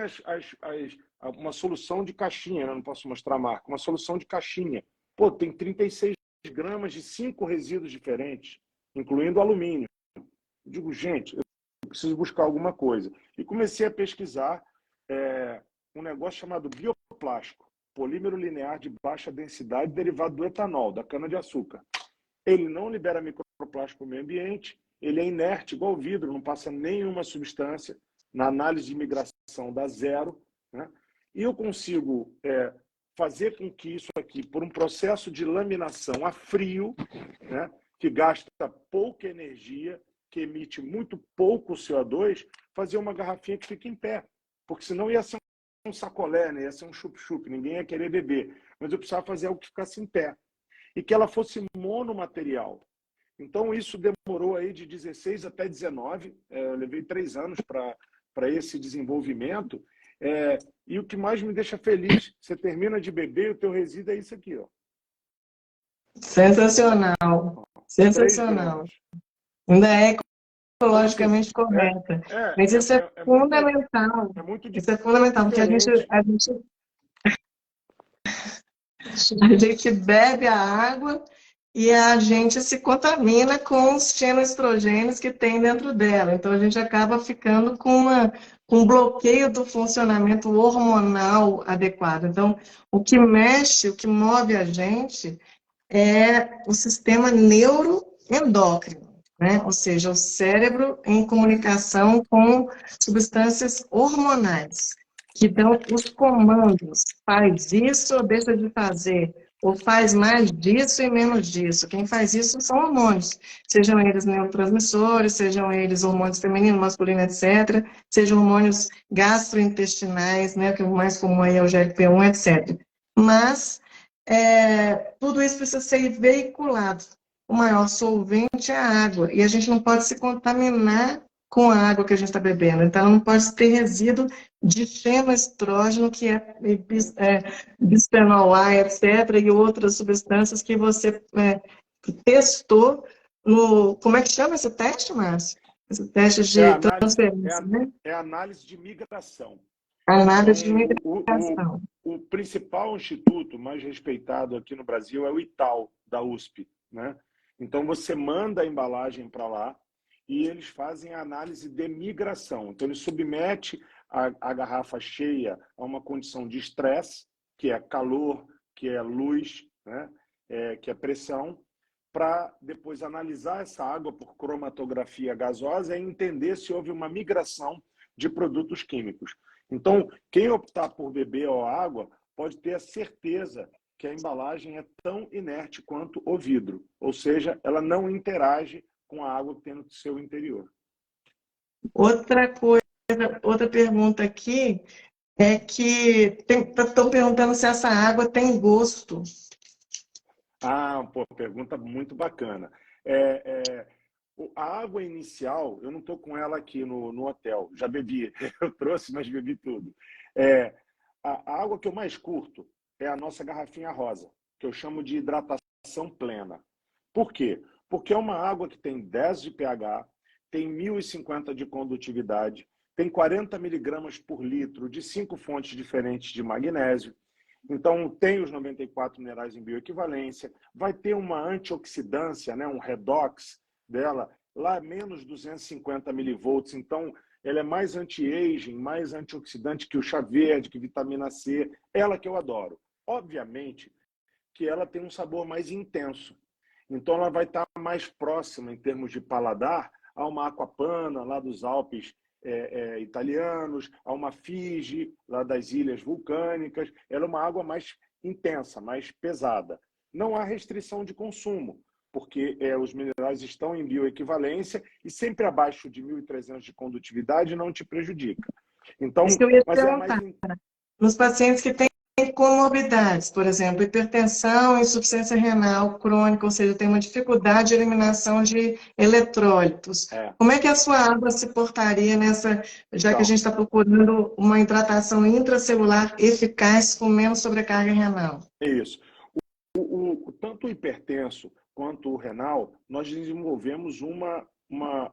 uma solução de caixinha, né? Não posso mostrar a marca, uma solução de caixinha. Pô, tem 36 gramas de 5 resíduos diferentes, incluindo alumínio. Eu digo, gente, eu preciso buscar alguma coisa. E comecei a pesquisar um negócio chamado bioplástico, polímero linear de baixa densidade derivado do etanol, da cana-de-açúcar. Ele não libera microplástico no meio ambiente, ele é inerte, igual o vidro, não passa nenhuma substância. Na análise de migração dá zero, né? E eu consigo fazer com que isso aqui, por um processo de laminação a frio, né, que gasta pouca energia, que emite muito pouco CO2, fazer uma garrafinha que fique em pé. Porque senão ia ser um sacolé, né? Ia ser um chup-chup, ninguém ia querer beber. Mas eu precisava fazer algo que ficasse em pé. E que ela fosse monomaterial. Então, isso demorou aí de 16 até 19. Eu levei 3 anos para esse desenvolvimento. E o que mais me deixa feliz, você termina de beber e o teu resíduo é isso aqui, ó. Sensacional. 3 Sensacional. gramas. Ainda é Então, assim, ecologicamente correta. Mas isso é muito, fundamental. muito Isso é fundamental, porque diferente. a gente bebe a água e a gente se contamina com os xenoestrogênios que tem dentro dela. Então, a gente acaba ficando com um bloqueio do funcionamento hormonal adequado. Então, o que mexe, o que move a gente é o sistema neuroendócrino, né? Ou seja, o cérebro em comunicação com substâncias hormonais, que dão os comandos, faz isso ou deixa de fazer, ou faz mais disso e menos disso. Quem faz isso são hormônios, sejam eles neurotransmissores, sejam eles hormônios feminino, masculino, etc., sejam hormônios gastrointestinais, né, que o mais comum aí é o GLP-1, etc. Mas tudo isso precisa ser veiculado. O maior solvente é a água, e a gente não pode se contaminar com a água que a gente está bebendo. Então, não pode ter resíduo de fenoestrógeno, que é bisfenol A, etc., e outras substâncias que você testou no... Como é que chama esse teste, Márcio? Esse teste de transferência, né? É análise de migração. Análise de Então, migração. o principal instituto mais respeitado aqui no Brasil é o ITAL, da USP, né? Então, você manda a embalagem para lá e eles fazem a análise de migração. Então, ele submete a garrafa cheia a uma condição de estresse, que é calor, que é luz, né? Que é pressão, para depois analisar essa água por cromatografia gasosa e entender se houve uma migração de produtos químicos. Então, quem optar por beber a água pode ter a certeza que a embalagem é tão inerte quanto o vidro, ou seja, ela não interage com a água que tem no seu interior. Outra coisa, outra pergunta aqui é que estão perguntando se essa água tem gosto. Pergunta muito bacana. A água inicial, eu não estou com ela aqui no hotel, já bebi, eu trouxe, mas bebi tudo. A água que eu mais curto é a nossa garrafinha rosa, que eu chamo de hidratação plena. Por quê? Porque é uma água que tem 10 de pH, tem 1.050 de condutividade, tem 40 miligramas por litro de 5 fontes diferentes de magnésio. Então, tem os 94 minerais em bioequivalência, vai ter uma antioxidância, né, um redox dela lá menos 250 milivolts, então ela é mais anti-aging, mais antioxidante que o chá verde, que vitamina C, ela que eu adoro. Obviamente que ela tem um sabor mais intenso, então ela vai estar mais próxima em termos de paladar a uma Aquapana lá dos Alpes italianos, a uma Figi lá das ilhas vulcânicas. Ela é uma água mais intensa, mais pesada. Não há restrição de consumo, porque os minerais estão em bioequivalência e sempre abaixo de 1.300 de condutividade não te prejudica. Então, Isso que eu ia te mas é mais... perguntar. Nos pacientes que têm comorbidades, por exemplo, hipertensão, insuficiência renal crônica, ou seja, tem uma dificuldade de eliminação de eletrólitos. Como é que a sua água se portaria nessa, já que a gente está procurando uma hidratação intracelular eficaz com menos sobrecarga renal? É isso. Tanto o hipertenso quanto o renal, nós desenvolvemos uma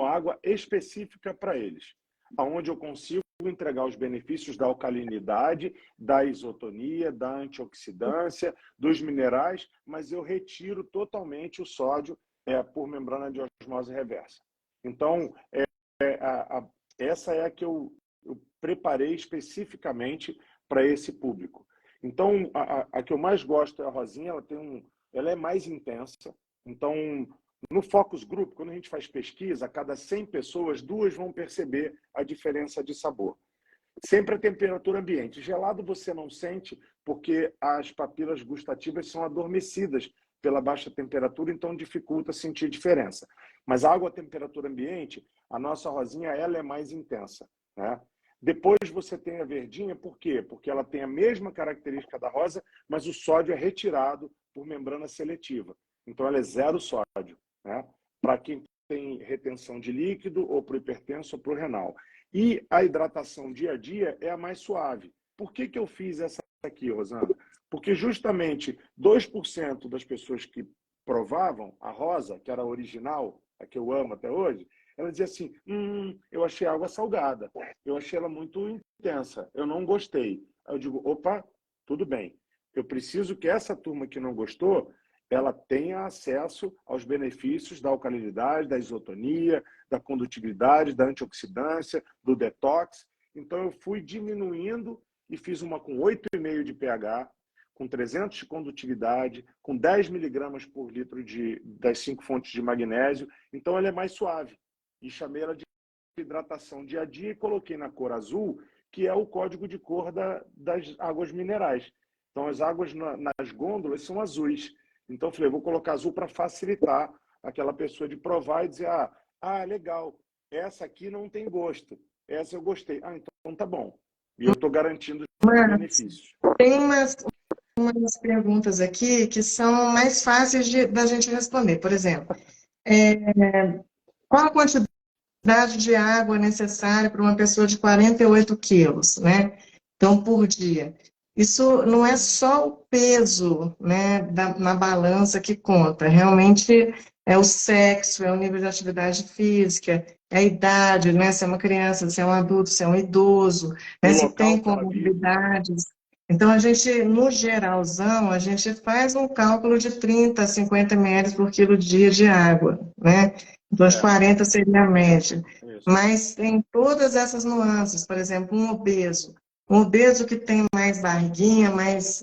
água específica para eles, onde eu consigo entregar os benefícios da alcalinidade, da isotonia, da antioxidância, dos minerais, mas eu retiro totalmente o sódio por membrana de osmose reversa. Então, essa é a que eu preparei especificamente para esse público. Então, a que eu mais gosto é a rosinha, ela é mais intensa. Então, no focus group, quando a gente faz pesquisa, a cada 100 pessoas, 2 vão perceber a diferença de sabor. Sempre a temperatura ambiente. Gelado você não sente, porque as papilas gustativas são adormecidas pela baixa temperatura, então dificulta sentir diferença. Mas a água a temperatura ambiente, a nossa rosinha, ela é mais intensa, né? Depois você tem a verdinha, por quê? Porque ela tem a mesma característica da rosa, mas o sódio é retirado por membrana seletiva. Então ela é zero sódio, né? Para quem tem retenção de líquido, ou para o hipertenso, ou para o renal. E a hidratação dia a dia é a mais suave. Por que eu fiz essa aqui, Rosana? Porque justamente 2% das pessoas que provavam a rosa, que era a original, a que eu amo até hoje, ela dizia assim, eu achei água salgada, eu achei ela muito intensa, eu não gostei. Aí eu digo, opa, tudo bem. Eu preciso que essa turma que não gostou, ela tenha acesso aos benefícios da alcalinidade, da isotonia, da condutibilidade, da antioxidância, do detox. Então, eu fui diminuindo e fiz uma com 8,5 de pH, com 300 de condutividade, com 10 miligramas por litro das 5 fontes de magnésio. Então, ela é mais suave. E chamei ela de hidratação dia a dia e coloquei na cor azul, que é o código de cor das águas minerais. Então, as águas nas gôndolas são azuis. Então, eu falei, vou colocar azul para facilitar aquela pessoa de provar e dizer, legal, essa aqui não tem gosto, essa eu gostei. Então tá bom. E eu estou garantindo os benefícios. Tem umas perguntas aqui que são mais fáceis da gente responder. Por exemplo, qual a quantidade de água necessária para uma pessoa de 48 quilos, né? Então, por dia. Isso não é só o peso, né, na balança que conta, realmente é o sexo, é o nível de atividade física, é a idade, né, se é uma criança, se é um adulto, se é um idoso, né, se tem comorbidades. Então, a gente, no geralzão, a gente faz um cálculo de 30 a 50 ml por quilo dia de água, né? Então, as 40 seria a média. Isso. Mas tem todas essas nuances, por exemplo, um obeso que tem mais barriguinha, mais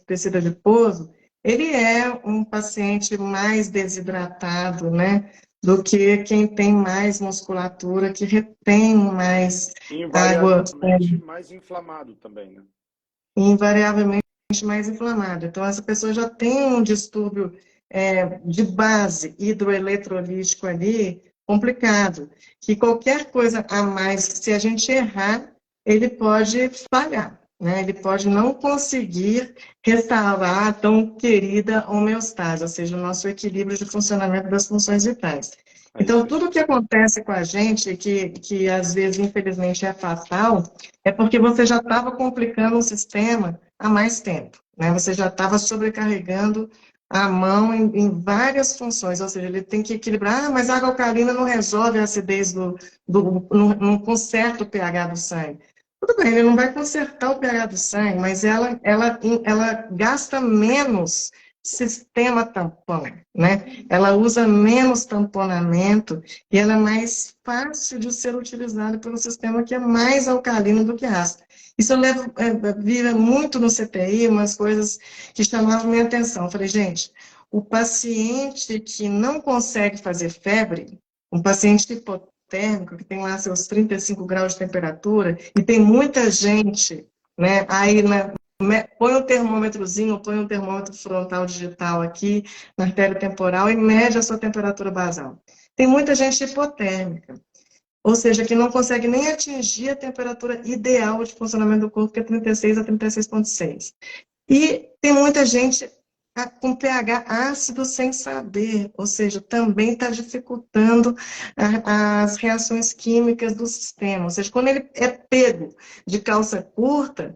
tecido adiposo, ele é um paciente mais desidratado, né? Do que quem tem mais musculatura, que retém mais água. Invariavelmente mais inflamado também, né? Invariavelmente mais inflamado. Então, essa pessoa já tem um distúrbio de base hidroeletrolítico ali complicado, que qualquer coisa a mais, se a gente errar, ele pode falhar, né? Ele pode não conseguir restaurar a tão querida homeostase, ou seja, o nosso equilíbrio de funcionamento das funções vitais. Então, tudo o que acontece com a gente, que às vezes, infelizmente, é fatal, é porque você já estava complicando o sistema há mais tempo, né? Você já estava sobrecarregando a mão em várias funções, ou seja, ele tem que equilibrar, mas a água alcalina não resolve a acidez não conserta o pH do sangue. Tudo bem, ele não vai consertar o pH do sangue, mas ela gasta menos sistema tampão, né? Ela usa menos tamponamento e ela é mais fácil de ser utilizada pelo sistema que é mais alcalino do que ácido. Isso eu vira muito no CTI, umas coisas que chamavam minha atenção. Eu falei, gente, o paciente que não consegue fazer febre, um paciente hipotérmico, que tem lá seus 35 graus de temperatura, e tem muita gente, né, aí põe um termômetrozinho, põe um termômetro frontal digital aqui na artéria temporal e mede a sua temperatura basal. Tem muita gente hipotérmica, ou seja, que não consegue nem atingir a temperatura ideal de funcionamento do corpo, que é 36 a 36,6. E tem muita gente com pH ácido sem saber, ou seja, também está dificultando as reações químicas do sistema. Ou seja, quando ele é pego de calça curta,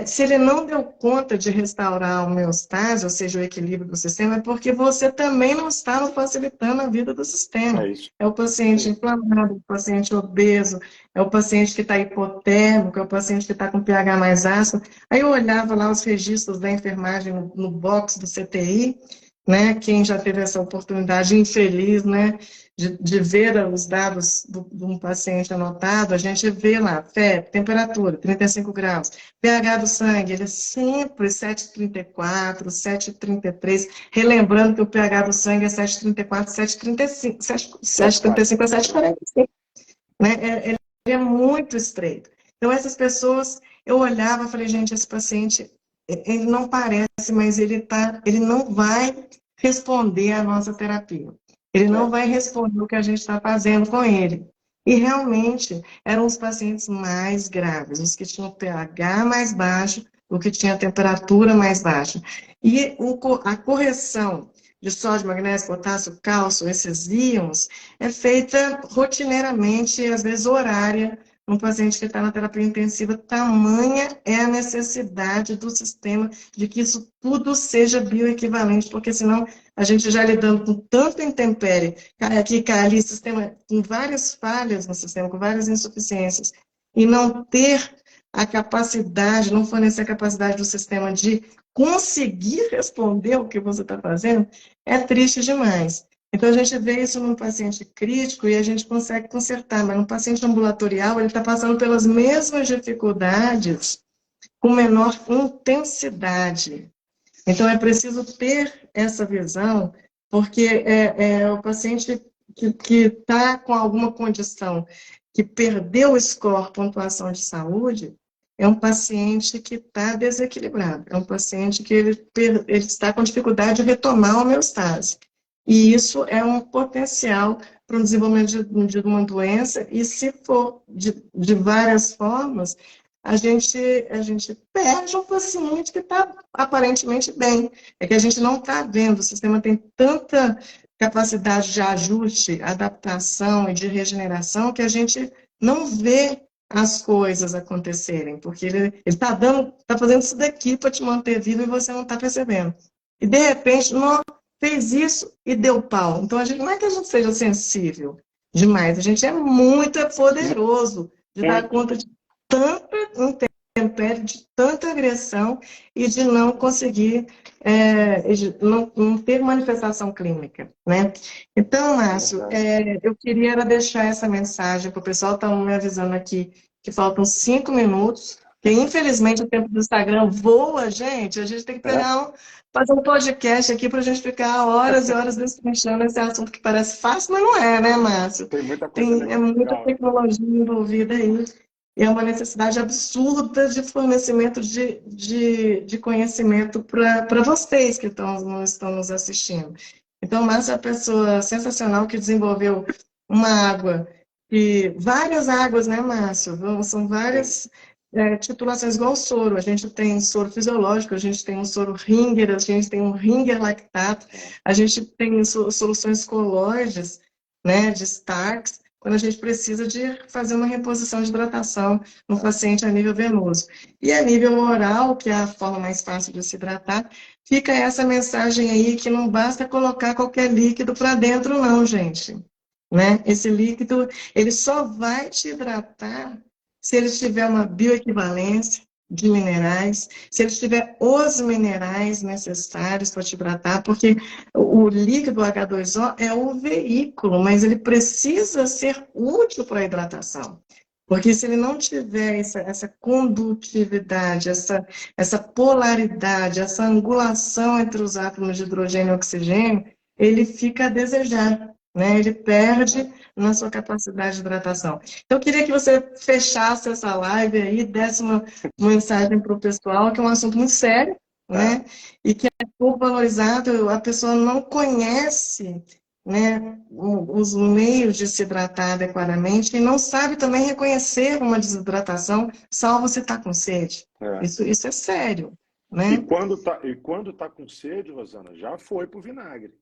se ele não deu conta de restaurar a homeostase, ou seja, o equilíbrio do sistema, é porque você também não está facilitando a vida do sistema. É isso. É o paciente inflamado, o paciente obeso, é o paciente que está hipotérmico, é o paciente que está com pH mais ácido. Aí eu olhava lá os registros da enfermagem no box do CTI, né? Quem já teve essa oportunidade infeliz, né? De ver os dados de um paciente anotado, a gente vê lá, febre, temperatura, 35 graus, pH do sangue, ele é sempre 7,34, 7,33, relembrando que o pH do sangue é 7,34, 7,35, 7,35 a 7,45, né? Ele é muito estreito. Então, essas pessoas, eu olhava e falei, gente, esse paciente, ele não parece, mas ele não vai responder à nossa terapia. Ele não vai responder o que a gente está fazendo com ele. E realmente eram os pacientes mais graves, os que tinham pH mais baixo, o que tinha temperatura mais baixa. E a correção de sódio, magnésio, potássio, cálcio, esses íons, é feita rotineiramente, às vezes horária, um paciente que está na terapia intensiva. Tamanha é a necessidade do sistema de que isso tudo seja bioequivalente, porque senão a gente já lidando com tanto intempérie, cai aqui, cai ali, sistema com várias falhas no sistema, com várias insuficiências, e não ter a capacidade, não fornecer a capacidade do sistema de conseguir responder o que você está fazendo, é triste demais. Então, a gente vê isso num paciente crítico e a gente consegue consertar, mas no paciente ambulatorial, ele está passando pelas mesmas dificuldades com menor intensidade. Então, é preciso ter essa visão, porque o paciente que está com alguma condição, que perdeu o score, pontuação de saúde, é um paciente que está desequilibrado, é um paciente que ele está com dificuldade de retomar a homeostase. E isso é um potencial para o desenvolvimento de uma doença, e se for de várias formas, a gente perde um paciente que está aparentemente bem. É que a gente não está vendo, o sistema tem tanta capacidade de ajuste, adaptação e de regeneração que a gente não vê as coisas acontecerem, porque ele está fazendo isso daqui para te manter vivo e você não está percebendo. E de repente, não fez isso e deu pau. Então, não é que a gente seja sensível demais, a gente é muito poderoso de dar conta de tanta intempérie, de tanta agressão e de não conseguir, não ter manifestação clínica, né? Então, Márcio, eu queria deixar essa mensagem para o pessoal. Estão me avisando aqui que faltam 5 minutos, que infelizmente o tempo do Instagram voa, gente. A gente tem que fazer um podcast aqui para a gente ficar horas e horas destrinchando esse assunto que parece fácil, mas não é, né, Márcio? Tem muita coisa É muita tecnologia envolvida aí. E é uma necessidade absurda de fornecimento de conhecimento para vocês que estão nos assistindo. Então, o Márcio é uma pessoa sensacional que desenvolveu uma água, e várias águas, né, Márcio? São várias titulações, igual o soro. A gente tem soro fisiológico, a gente tem um soro Ringer, a gente tem um Ringer lactato, a gente tem soluções colóides, né, de Starks, quando a gente precisa de fazer uma reposição de hidratação no paciente a nível venoso. E a nível oral, que é a forma mais fácil de se hidratar, fica essa mensagem aí que não basta colocar qualquer líquido para dentro não, gente. Né? Esse líquido, ele só vai te hidratar se ele tiver uma bioequivalência, de minerais, se ele tiver os minerais necessários para te hidratar, porque o líquido H2O é o veículo, mas ele precisa ser útil para a hidratação. Porque se ele não tiver essa condutividade, essa polaridade, essa angulação entre os átomos de hidrogênio e oxigênio, ele fica a desejar, né? Ele perde na sua capacidade de hidratação. Então, eu queria que você fechasse essa live aí, desse uma mensagem para o pessoal, que é um assunto muito sério, né? E que é pouco valorizado, a pessoa não conhece, né, os meios de se hidratar adequadamente e não sabe também reconhecer uma desidratação, salvo se está com sede. Isso é sério, né? E quando tá com sede, Rosana, já foi para o vinagre.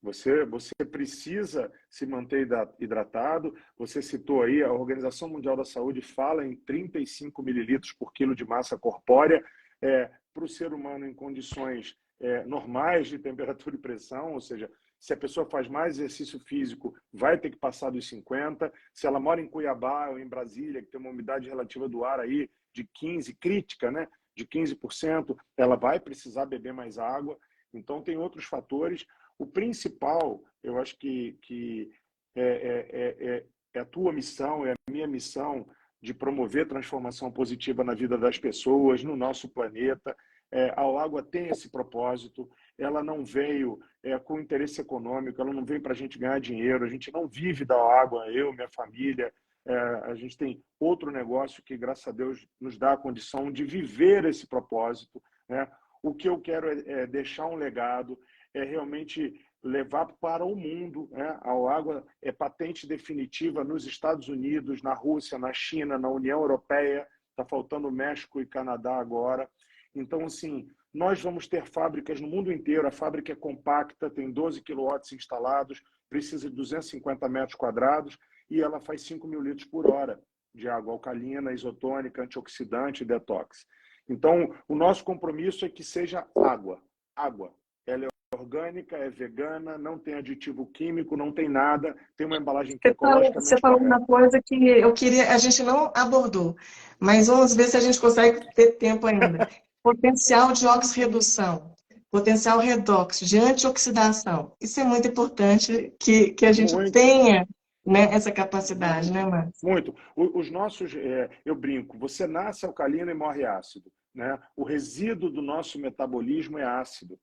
Você precisa se manter hidratado. Você citou aí, a Organização Mundial da Saúde fala em 35 mililitros por quilo de massa corpórea para o ser humano em condições normais de temperatura e pressão, ou seja, se a pessoa faz mais exercício físico, vai ter que passar dos 50. Se ela mora em Cuiabá ou em Brasília, que tem uma umidade relativa do ar aí de 15%, crítica, né, de 15%, ela vai precisar beber mais água. Então, tem outros fatores. O principal, eu acho que é a tua missão, é a minha missão de promover transformação positiva na vida das pessoas, no nosso planeta. A água tem esse propósito, ela não veio com interesse econômico, ela não veio para a gente ganhar dinheiro, a gente não vive da água, eu, minha família, a gente tem outro negócio que, graças a Deus, nos dá a condição de viver esse propósito, né? O que eu quero é deixar um legado, é realmente levar para o mundo, né? A água é patente definitiva nos Estados Unidos, na Rússia, na China, na União Europeia, está faltando México e Canadá agora. Então, assim, nós vamos ter fábricas no mundo inteiro, a fábrica é compacta, tem 12 quilowatts instalados, precisa de 250 metros quadrados e ela faz 5 mil litros por hora de água alcalina, isotônica, antioxidante e detox. Então, o nosso compromisso é que seja água. Água. Ela é orgânica, é vegana, não tem aditivo químico, não tem nada, tem uma embalagem que é ecologicamente Você falou correta. uma coisa que eu queria, a gente não abordou, mas vamos ver se a gente consegue ter tempo ainda. Potencial de oxirredução, potencial redox, de antioxidação. Isso é muito importante que a gente tenha, né, essa capacidade, né, Márcio? Muito. Os nossos, eu brinco, você nasce alcalino e morre ácido, né? O resíduo do nosso metabolismo é ácido.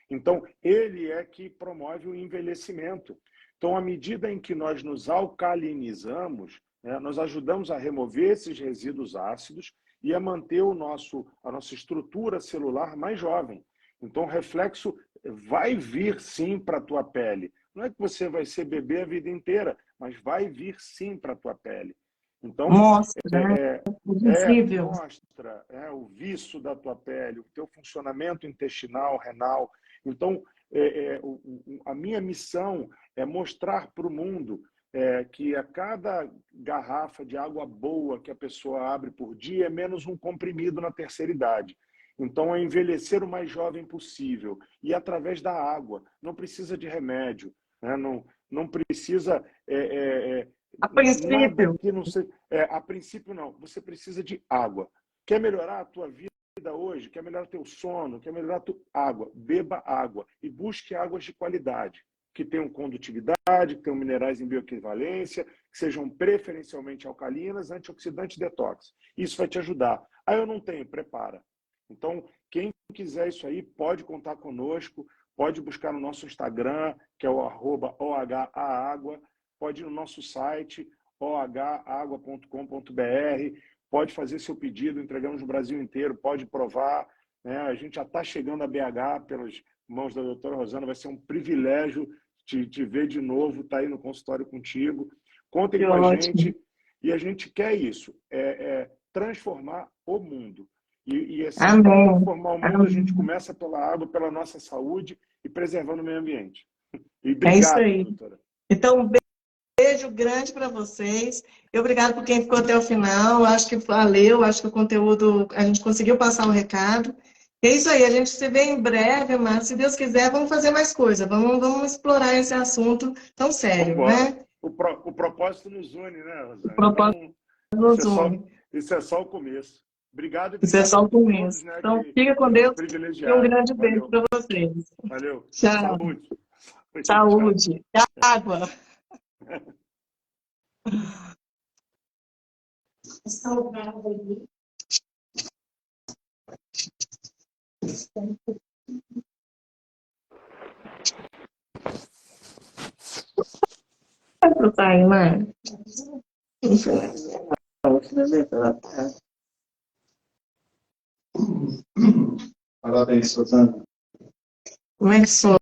Então, ele é que promove o envelhecimento. Então, à medida em que nós nos alcalinizamos, né, nós ajudamos a remover esses resíduos ácidos e a manter a nossa estrutura celular mais jovem. Então, o reflexo vai vir sim para a tua pele. Não é que você vai ser bebê a vida inteira, mas vai vir sim para a tua pele. Então, mostra, né? Visível. Mostra o viço da tua pele, o teu funcionamento intestinal, renal. Então, a minha missão é mostrar para o mundo que a cada garrafa de água boa que a pessoa abre por dia é menos um comprimido na terceira idade. Então, é envelhecer o mais jovem possível. E através da água. Não precisa de remédio. Né? Não precisa... a princípio. Que não sei, a princípio, não. Você precisa de água. Quer melhorar a tua vida hoje? Quer melhorar teu sono? Quer melhorar a tua água? Beba água. E busque águas de qualidade. Que tenham condutividade, que tenham minerais em bioequivalência, que sejam preferencialmente alcalinas, antioxidantes e detox. Isso vai te ajudar. Eu não tenho, prepara. Então, quem quiser isso aí, pode contar conosco, pode buscar no nosso Instagram, que é o @OHAágua, pode ir no nosso site, ohaagua.com.br, pode fazer seu pedido, entregamos no Brasil inteiro, pode provar. Né? A gente já está chegando a BH pelas mãos da doutora Rosana, vai ser um privilégio te ver de novo, estar aí no consultório contigo. Contem com a gente, e a gente quer isso, transformar o mundo. E assim, para transformar o mundo, a gente começa pela água, pela nossa saúde e preservando o meio ambiente. E obrigado, isso aí. doutora. Então, um beijo grande para vocês. E obrigado por quem ficou até o final. Acho que valeu, acho que o conteúdo, a gente conseguiu passar o recado. É isso aí, a gente se vê em breve, mas se Deus quiser, vamos fazer mais coisa. Vamos explorar esse assunto tão sério, né? O propósito nos une, né, Rosana? O propósito nos une. Isso é só o começo. Obrigado e Isso é obrigado só a o todos, começo. né, Então, que fica com fomos Deus e um privilegiados. grande beijo Valeu, para vocês. valeu. Tchau. Saúde. Tchau. Saúde. Água. Salgado ali. Vai pro pai, mãe. Parabéns, Suzana. Como é que sou?